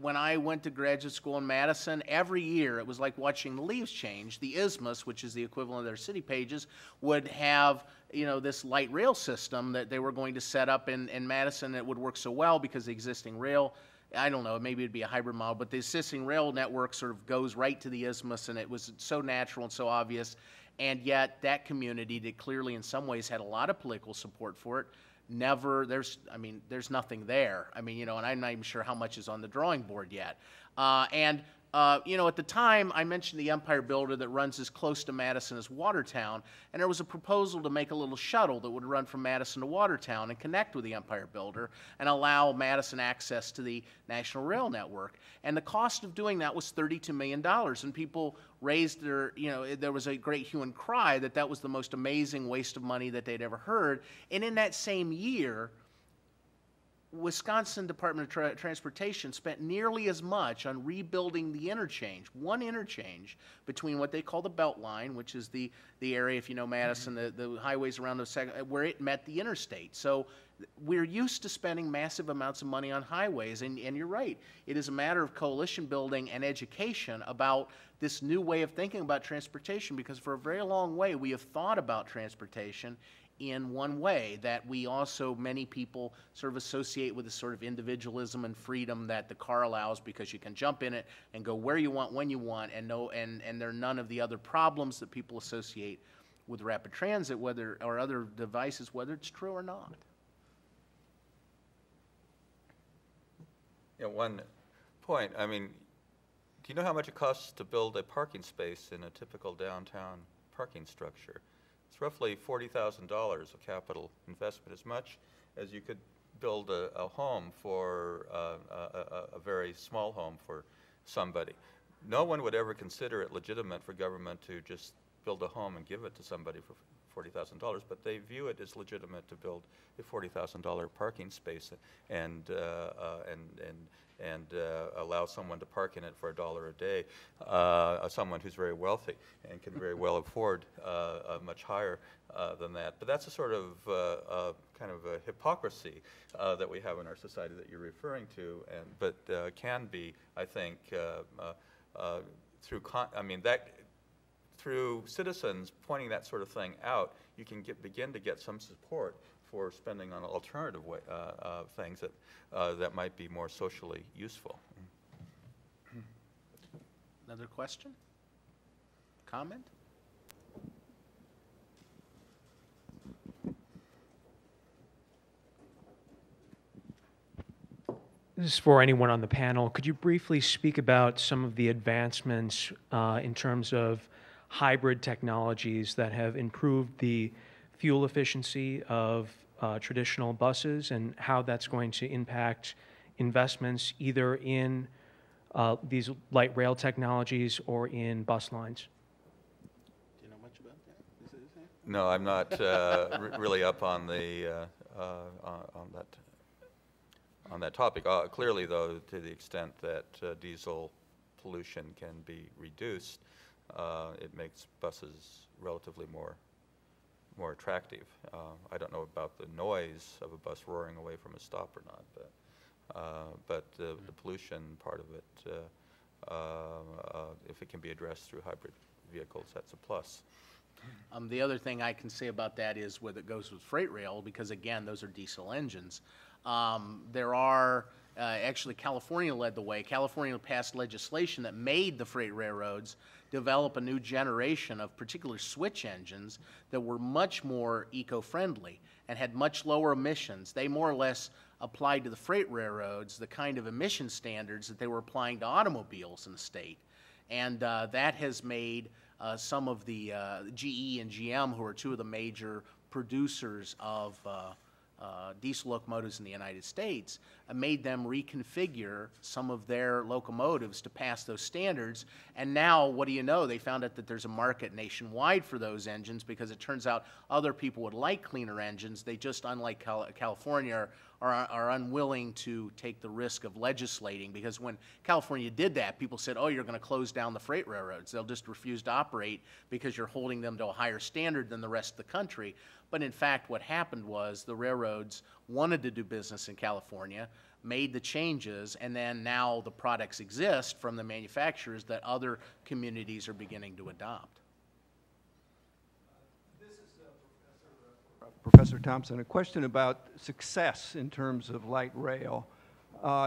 S2: When I went to graduate school in Madison, every year it was like watching the leaves change. The Isthmus, which is the equivalent of their city pages, would have, you know, this light rail system that they were going to set up in Madison that would work so well because the existing rail, I don't know, maybe it'd be a hybrid model, but the existing rail network sort of goes right to the Isthmus, and it was so natural and so obvious. And yet that community that clearly in some ways had a lot of political support for it, there's nothing there. I mean, you know, and I'm not even sure how much is on the drawing board yet. You know, at the time, I mentioned the Empire Builder that runs as close to Madison as Watertown, and there was a proposal to make a little shuttle that would run from Madison to Watertown and connect with the Empire Builder and allow Madison access to the National Rail Network. And the cost of doing that was $32 million, and people raised their, you know, there was a great hue and cry that that was the most amazing waste of money that they'd ever heard. And in that same year, Wisconsin Department of Transportation spent nearly as much on rebuilding the interchange, one interchange between what they call the Belt Line, which is the area, if you know Madison, the highways around where it met the interstate. So we're used to spending massive amounts of money on highways, and you're right. It is a matter of coalition building and education about this new way of thinking about transportation, because for a very long way we have thought about transportation in one way that we also, many people sort of associate with the sort of individualism and freedom that the car allows, because you can jump in it and go where you want, when you want, and there are none of the other problems that people associate with rapid transit, or other devices, whether it's true or not.
S3: Yeah, one point, I mean, you know how much it costs to build a parking space in a typical downtown parking structure? It's roughly $40,000 of capital investment, as much as you could build a home for a very small home for somebody. No one would ever consider it legitimate for government to just build a home and give it to somebody for $40,000, but they view it as legitimate to build a $40,000 parking space and allow someone to park in it for $1 a day, someone who's very wealthy and can very well afford much higher than that. But that's a sort of kind of a hypocrisy that we have in our society that you're referring to, but can be, I think, through citizens pointing that sort of thing out, you can begin to get some support for spending on alternative things that might be more socially useful.
S2: Another question? Comment?
S7: This is for anyone on the panel. Could you briefly speak about some of the advancements in terms of hybrid technologies that have improved the fuel efficiency of traditional buses and how that's going to impact investments either in these light rail technologies or in bus lines?
S2: Do you know much about that?
S3: No, I'm not really up on the on that topic. Clearly, though, to the extent that diesel pollution can be reduced, it makes buses relatively more attractive. I don't know about the noise of a bus roaring away from a stop or not, but the pollution part of it, if it can be addressed through hybrid vehicles, that's a plus.
S2: The other thing I can say about that is whether it goes with freight rail, because again, those are diesel engines. There are, actually California led the way. California passed legislation that made the freight railroads develop a new generation of particular switch engines that were much more eco-friendly and had much lower emissions. They more or less applied to the freight railroads the kind of emission standards that they were applying to automobiles in the state. And that has made some of the GE and GM, who are two of the major producers of diesel locomotives in the United States, made them reconfigure some of their locomotives to pass those standards. And now, what do you know? They found out that there's a market nationwide for those engines, because it turns out other people would like cleaner engines. They just, unlike California, are unwilling to take the risk of legislating, because when California did that, people said, oh, you're going to close down the freight railroads. They'll just refuse to operate because you're holding them to a higher standard than the rest of the country. But in fact, what happened was the railroads wanted to do business in California, made the changes, and then now the products exist from the manufacturers that other communities are beginning to adopt.
S8: Professor Thompson, a question about success in terms of light rail.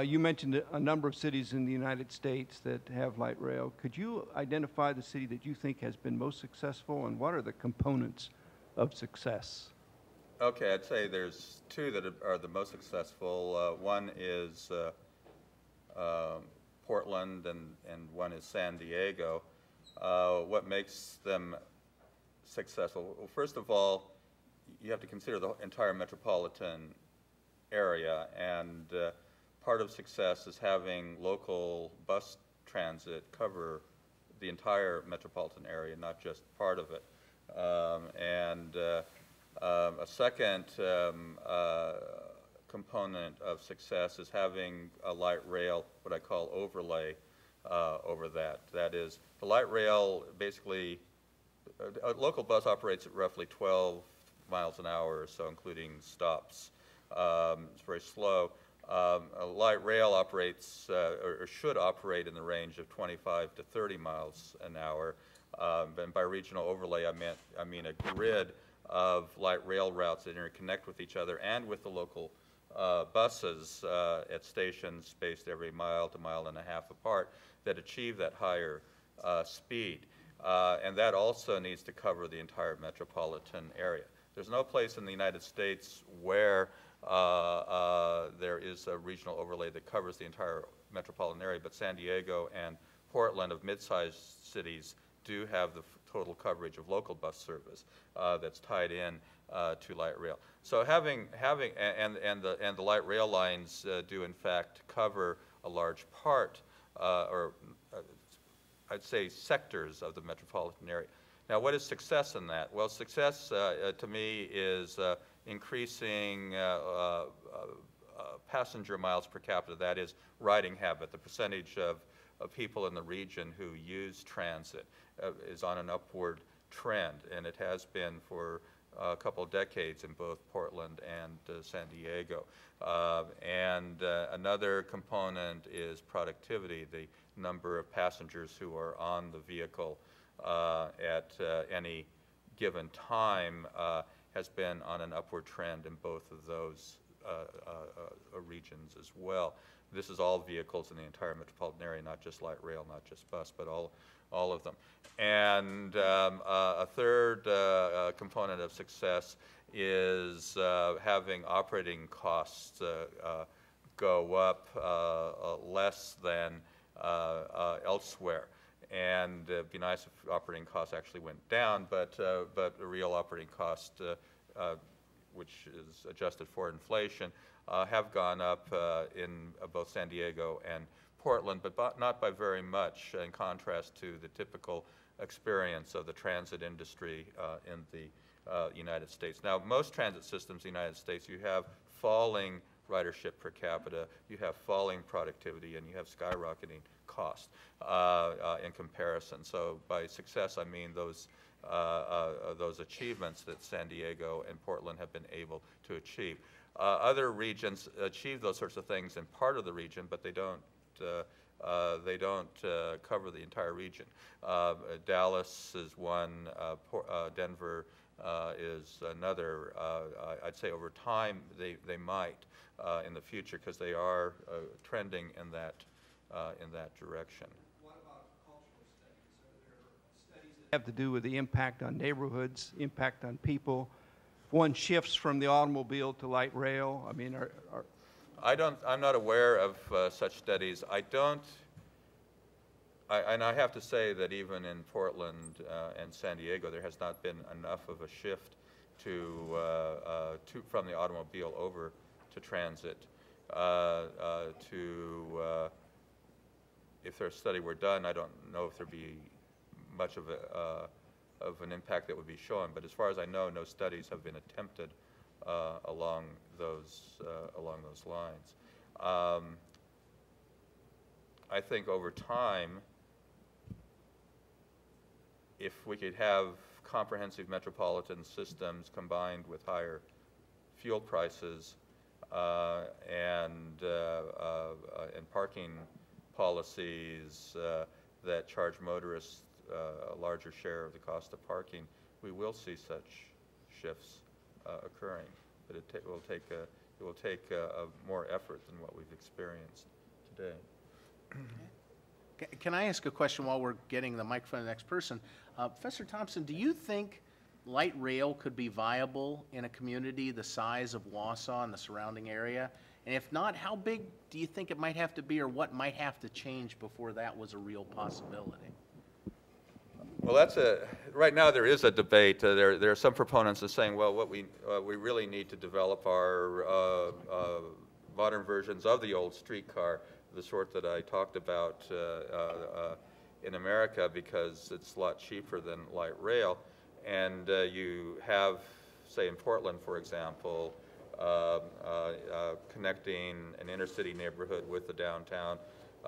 S8: You mentioned a number of cities in the United States that have light rail. Could you identify the city that you think has been most successful, and what are the components of success?
S3: Okay, I'd say there's two that are the most successful. One is Portland, and one is San Diego. What makes them successful? Well, first of all, you have to consider the entire metropolitan area, and part of success is having local bus transit cover the entire metropolitan area, not just part of it. A second component of success is having a light rail, what I call overlay over that. That is, the light rail basically, a local bus operates at roughly 12 miles an hour or so, including stops. It's very slow. A light rail operates, or should operate in the range of 25 to 30 miles an hour. And by regional overlay, I mean a grid of light rail routes that interconnect with each other and with the local buses at stations spaced every mile to mile and a half apart that achieve that higher speed. And that also needs to cover the entire metropolitan area. There's no place in the United States where there is a regional overlay that covers the entire metropolitan area, but San Diego and Portland, of mid-sized cities, do have the total coverage of local bus service that's tied in to light rail. So having the light rail lines do in fact cover a large part, I'd say sectors of the metropolitan area. Now, what is success in that? Well, success to me is increasing passenger miles per capita, that is riding habit. The percentage of people in the region who use transit is on an upward trend, and it has been for a couple of decades in both Portland and San Diego. Another component is productivity, the number of passengers who are on the vehicle at any given time has been on an upward trend in both of those regions as well. This is all vehicles in the entire metropolitan area, not just light rail, not just bus, but all of them. And a third component of success is having operating costs go up less than elsewhere. And it'd be nice if operating costs actually went down, but the real operating cost, which is adjusted for inflation, have gone up in both San Diego and Portland, but not by very much in contrast to the typical experience of the transit industry in the United States. Now, most transit systems in the United States, you have falling ridership per capita, you have falling productivity, and you have skyrocketing cost in comparison. So by success, I mean those achievements that San Diego and Portland have been able to achieve. Other regions achieve those sorts of things in part of the region, but they don't cover the entire region. Dallas is one, Denver is another. I'd say over time they might in the future, because they are trending in that direction.
S8: What about cultural studies? Are there studies that have to do with the impact on neighborhoods, impact on people? If one shifts from the automobile to light rail, I mean,
S3: I'm not aware of such studies. And I have to say that even in Portland and San Diego, there has not been enough of a shift from the automobile over to transit if their study were done, I don't know if there'd be much of an impact that would be shown. But as far as I know, no studies have been attempted along those lines. I think over time, if we could have comprehensive metropolitan systems combined with higher fuel prices and parking policies that charge motorists a larger share of the cost of parking, we will see such shifts occurring. But it will take more effort than what we've experienced today.
S2: Can I ask a question while we're getting the microphone to the next person? Professor Thompson, do you think light rail could be viable in a community the size of Wausau and the surrounding area? And if not, how big do you think it might have to be, or what might have to change before that was a real possibility?
S3: Well, right now there is a debate. There are some proponents that are saying, well, what we really need to develop are modern versions of the old streetcar, the sort that I talked about in America, because it's a lot cheaper than light rail. And you have, say in Portland, for example, connecting an inner city neighborhood with the downtown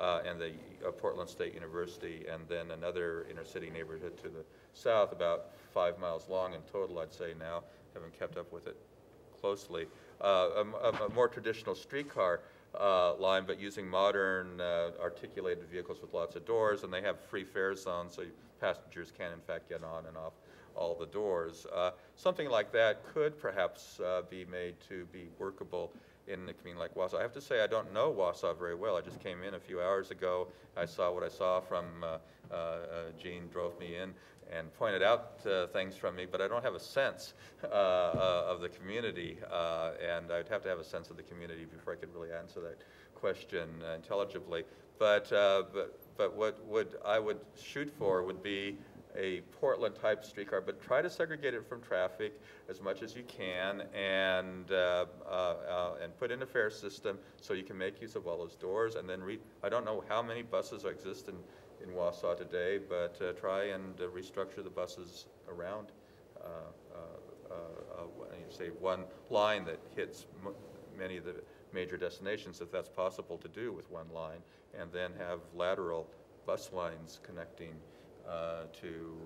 S3: and the Portland State University, and then another inner city neighborhood to the south, about 5 miles long in total, I'd say now, haven't kept up with it closely. A more traditional streetcar line, but using modern articulated vehicles with lots of doors, and they have free fare zones, so passengers can in fact get on and off all the doors. Something like that could perhaps be made to be workable in a community like Wausau. I have to say I don't know Wausau very well. I just came in a few hours ago. I saw what I saw from Gene drove me in and pointed out things from me, but I don't have a sense of the community, and I'd have to have a sense of the community before I could really answer that question intelligibly. But but what I would shoot for would be a Portland-type streetcar, but try to segregate it from traffic as much as you can, and put in a fare system so you can make use of all those doors, and then I don't know how many buses exist in Wausau today, but try and restructure the buses around, say, one line that hits many of the major destinations, if that's possible to do with one line, and then have lateral bus lines connecting to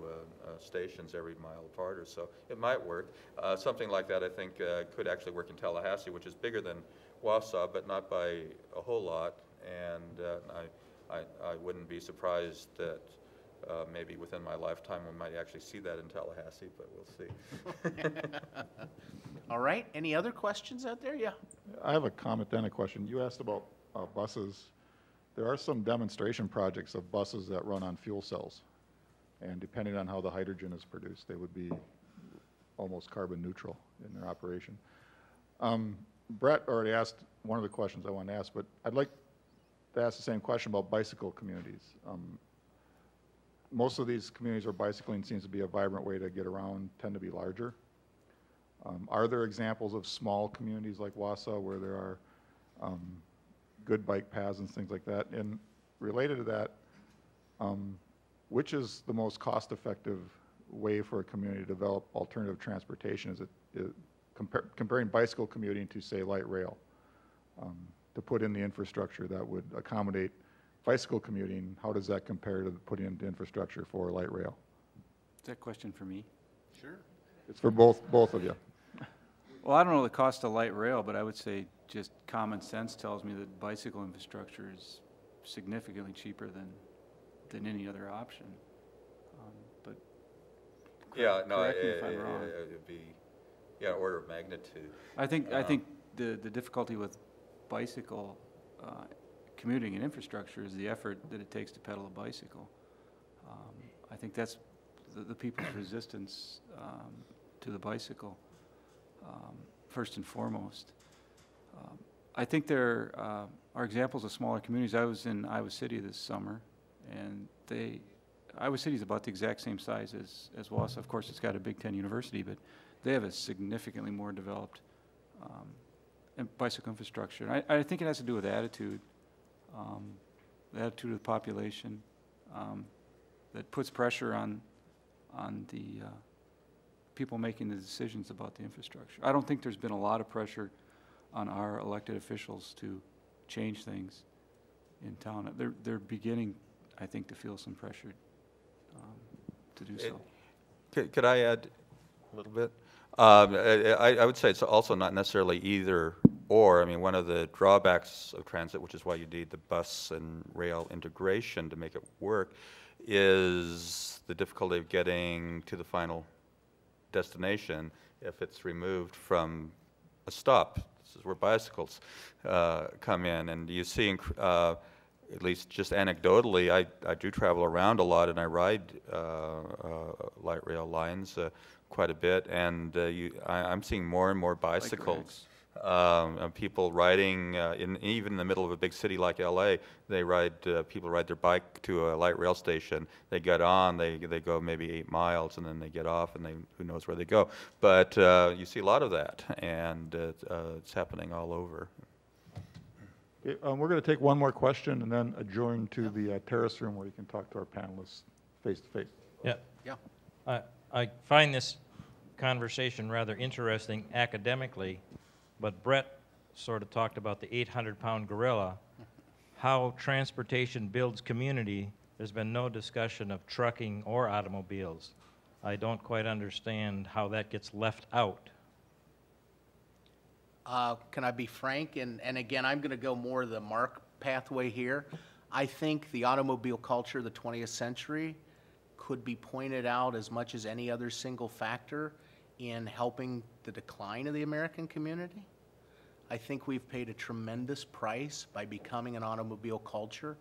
S3: stations every mile apart or so. It might work. Something like that, I think, could actually work in Tallahassee, which is bigger than Wausau, but not by a whole lot. And I wouldn't be surprised that maybe within my lifetime we might actually see that in Tallahassee, but we'll see.
S2: All right, any other questions out there? Yeah.
S1: I have a comment and a question. You asked about buses. There are some demonstration projects of buses that run on fuel cells. And depending on how the hydrogen is produced, they would be almost carbon neutral in their operation. Brett already asked one of the questions I wanted to ask, but I'd like to ask the same question about bicycle communities. Most of these communities where bicycling seems to be a vibrant way to get around tend to be larger. Are there examples of small communities like Wausau where there are good bike paths and things like that? And related to that, which is the most cost-effective way for a community to develop alternative transportation? Is it comparing bicycle commuting to, say, light rail, to put in the infrastructure that would accommodate bicycle commuting? How does that compare to putting in the infrastructure for light rail?
S4: Is that a question for me?
S2: Sure.
S1: It's for both of you.
S4: Well, I don't know the cost of light rail, but I would say just common sense tells me that bicycle infrastructure is significantly cheaper than any other option. But
S3: Yeah, no,
S4: correct me if I'm wrong.
S3: it'd be, order of magnitude.
S4: I think the difficulty with bicycle commuting and infrastructure is the effort that it takes to pedal a bicycle. I think that's the people's resistance to the bicycle, first and foremost. I think there are examples of smaller communities. I was in Iowa City this summer, and Iowa City is about the exact same size as Wausau. Of course, it's got a Big Ten university, but they have a significantly more developed bicycle infrastructure. And I think it has to do with attitude, the attitude of the population that puts pressure on the people making the decisions about the infrastructure. I don't think there's been a lot of pressure on our elected officials to change things in town. They're beginning, I think, to feel some pressure to do so.
S3: Could I add a little bit? I would say it's also not necessarily either or. I mean, one of the drawbacks of transit, which is why you need the bus and rail integration to make it work, is the difficulty of getting to the final destination if it's removed from a stop. This is where bicycles come in, and you see, at least just anecdotally, I do travel around a lot, and I ride light rail lines quite a bit, and I'm seeing more and more bicycles. People riding, even in the middle of a big city like LA, people ride their bike to a light rail station. They get on, they go maybe 8 miles, and then they get off, and who knows where they go. But you see a lot of that, and it's happening all over.
S1: Okay, we're going to take one more question and then adjourn to the terrace room where you can talk to our panelists face to face.
S9: Yeah.
S2: Yeah.
S9: I find this conversation rather interesting academically, but Brett sort of talked about the 800-pound gorilla. How transportation builds community. There's been no discussion of trucking or automobiles. I don't quite understand how that gets left out.
S2: Can I be frank? And again, I'm going to go more the Mark pathway here. I think the automobile culture of the 20th century could be pointed out as much as any other single factor in helping the decline of the American community. I think we've paid a tremendous price by becoming an automobile culture.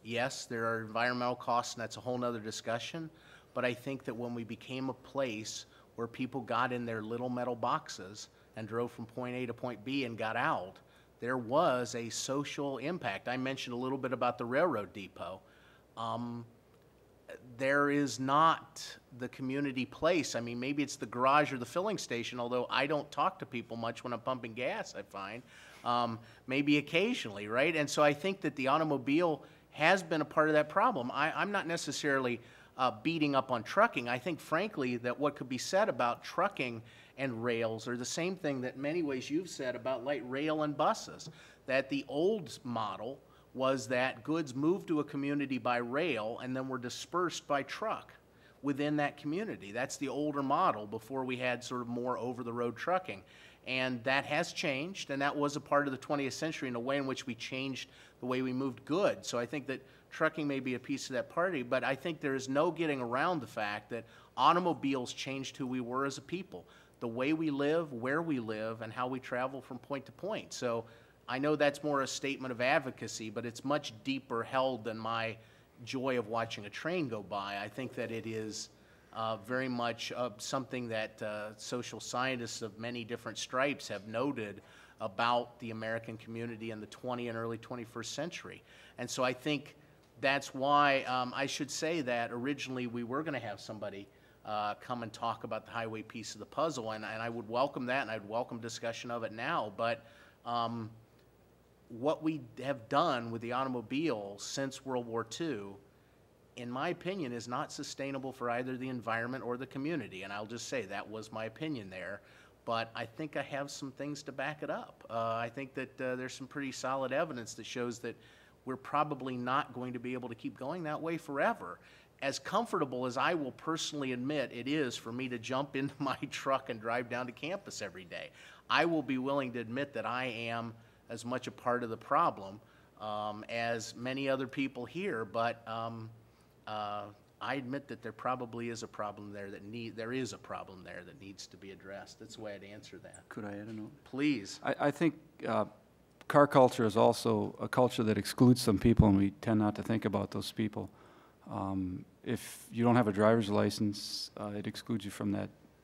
S2: Yes, there are environmental costs, and that's a whole nother discussion, but I think that when we became a place where people got in their little metal boxes and drove from point A to point B and got out, there was a social impact. I mentioned a little bit about the railroad depot, there is not the community place. I mean, maybe it's the garage or the filling station, although I don't talk to people much when I'm pumping gas, I find. Maybe occasionally, right? And so I think that the automobile has been a part of that problem. I'm not necessarily beating up on trucking. I think, frankly, that what could be said about trucking and rails are the same thing that in many ways you've said about light rail and buses, that the old model was that goods moved to a community by rail and then were dispersed by truck within that community. That's the older model before we had sort of more over-the-road trucking. And that has changed, and that was a part of the 20th century in a way in which we changed the way we moved goods. So I think that trucking may be a piece of that party, but I think there is no getting around the fact that automobiles changed who we were as a people, the way we live, where we live, and how we travel from point to point. So I know that's more a statement of advocacy, but it's much deeper held than my joy of watching a train go by. I think that it is very much something that social scientists of many different stripes have noted about the American community in the 20th and early 21st century. And so I think that's why I should say that originally we were going to have somebody come and talk about the highway piece of the puzzle, and I would welcome that, and I'd welcome discussion of it now. But what we have done with the automobile since World War II, in my opinion, is not sustainable for either the environment or the community. And I'll just say that was my opinion there. But I think I have some things to back it up. I think that there's some pretty solid evidence that shows that we're probably not going to be able to keep going that way forever. As comfortable as I will personally admit it is for me to jump into my truck and drive down to campus every day, I will be willing to admit that I am as much a part of the problem as many other people here, but I admit that there probably is a problem there that needs to be addressed. That's the way I'd answer that.
S4: Could I add a note?
S2: Please.
S4: I think car culture is also a culture that excludes some people, and we tend not to think about those people. If you don't have a driver's license, it excludes you from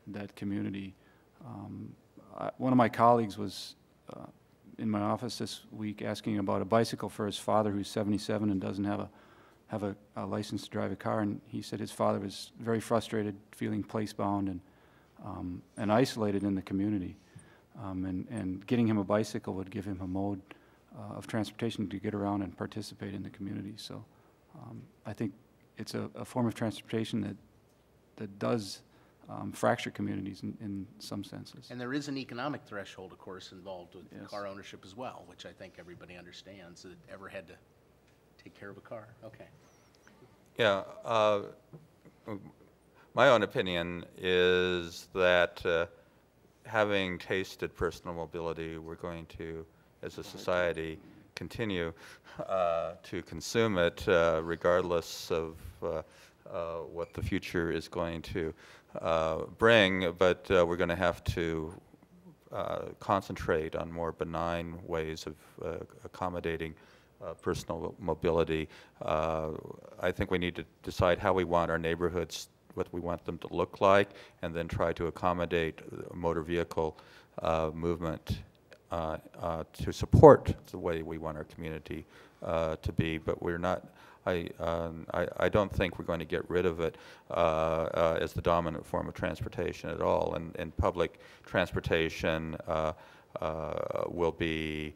S4: that community. One of my colleagues was in my office this week asking about a bicycle for his father, who's 77 and doesn't have a license to drive a car, and he said his father was very frustrated, feeling place-bound and isolated in the community. And getting him a bicycle would give him a mode of transportation to get around and participate in the community. So I think it's a form of transportation that does fracture communities in some senses.
S2: And there is an economic threshold, of course, involved with
S4: Yes.
S2: car ownership as well, which I think everybody understands that ever had to take care of a car. Okay.
S3: Yeah, my own opinion is that having tasted personal mobility, we're going to, as a society, continue to consume it regardless of what the future is going to bring, but we're going to have to concentrate on more benign ways of accommodating personal mobility. I think we need to decide how we want our neighborhoods, what we want them to look like, and then try to accommodate motor vehicle movement to support the way we want our community to be. But we're not, I don't think we're going to get rid of it as the dominant form of transportation at all. And public transportation will be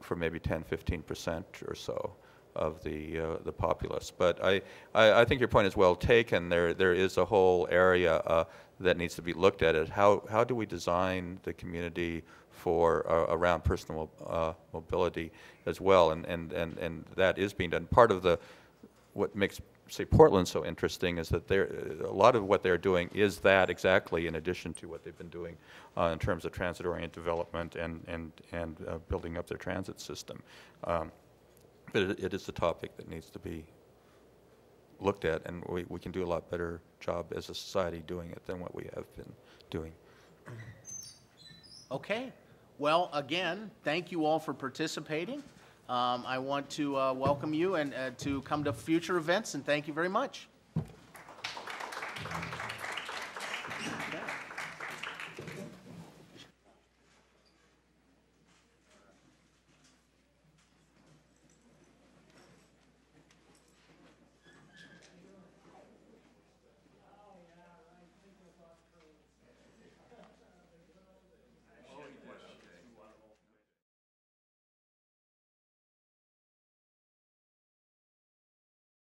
S3: for maybe 10–15% or so of the populace. But I think your point is well taken. There is a whole area that needs to be looked at. How do we design the community for around personal mobility as well? And that is being done. Part of what makes, say, Portland so interesting is that a lot of what they're doing is that exactly, in addition to what they've been doing in terms of transit-oriented development and building up their transit system. But it is a topic that needs to be looked at, and we can do a lot better job as a society doing it than what we have been doing.
S2: Okay. Well, again, thank you all for participating. I want to welcome you and to come to future events, and thank you very much.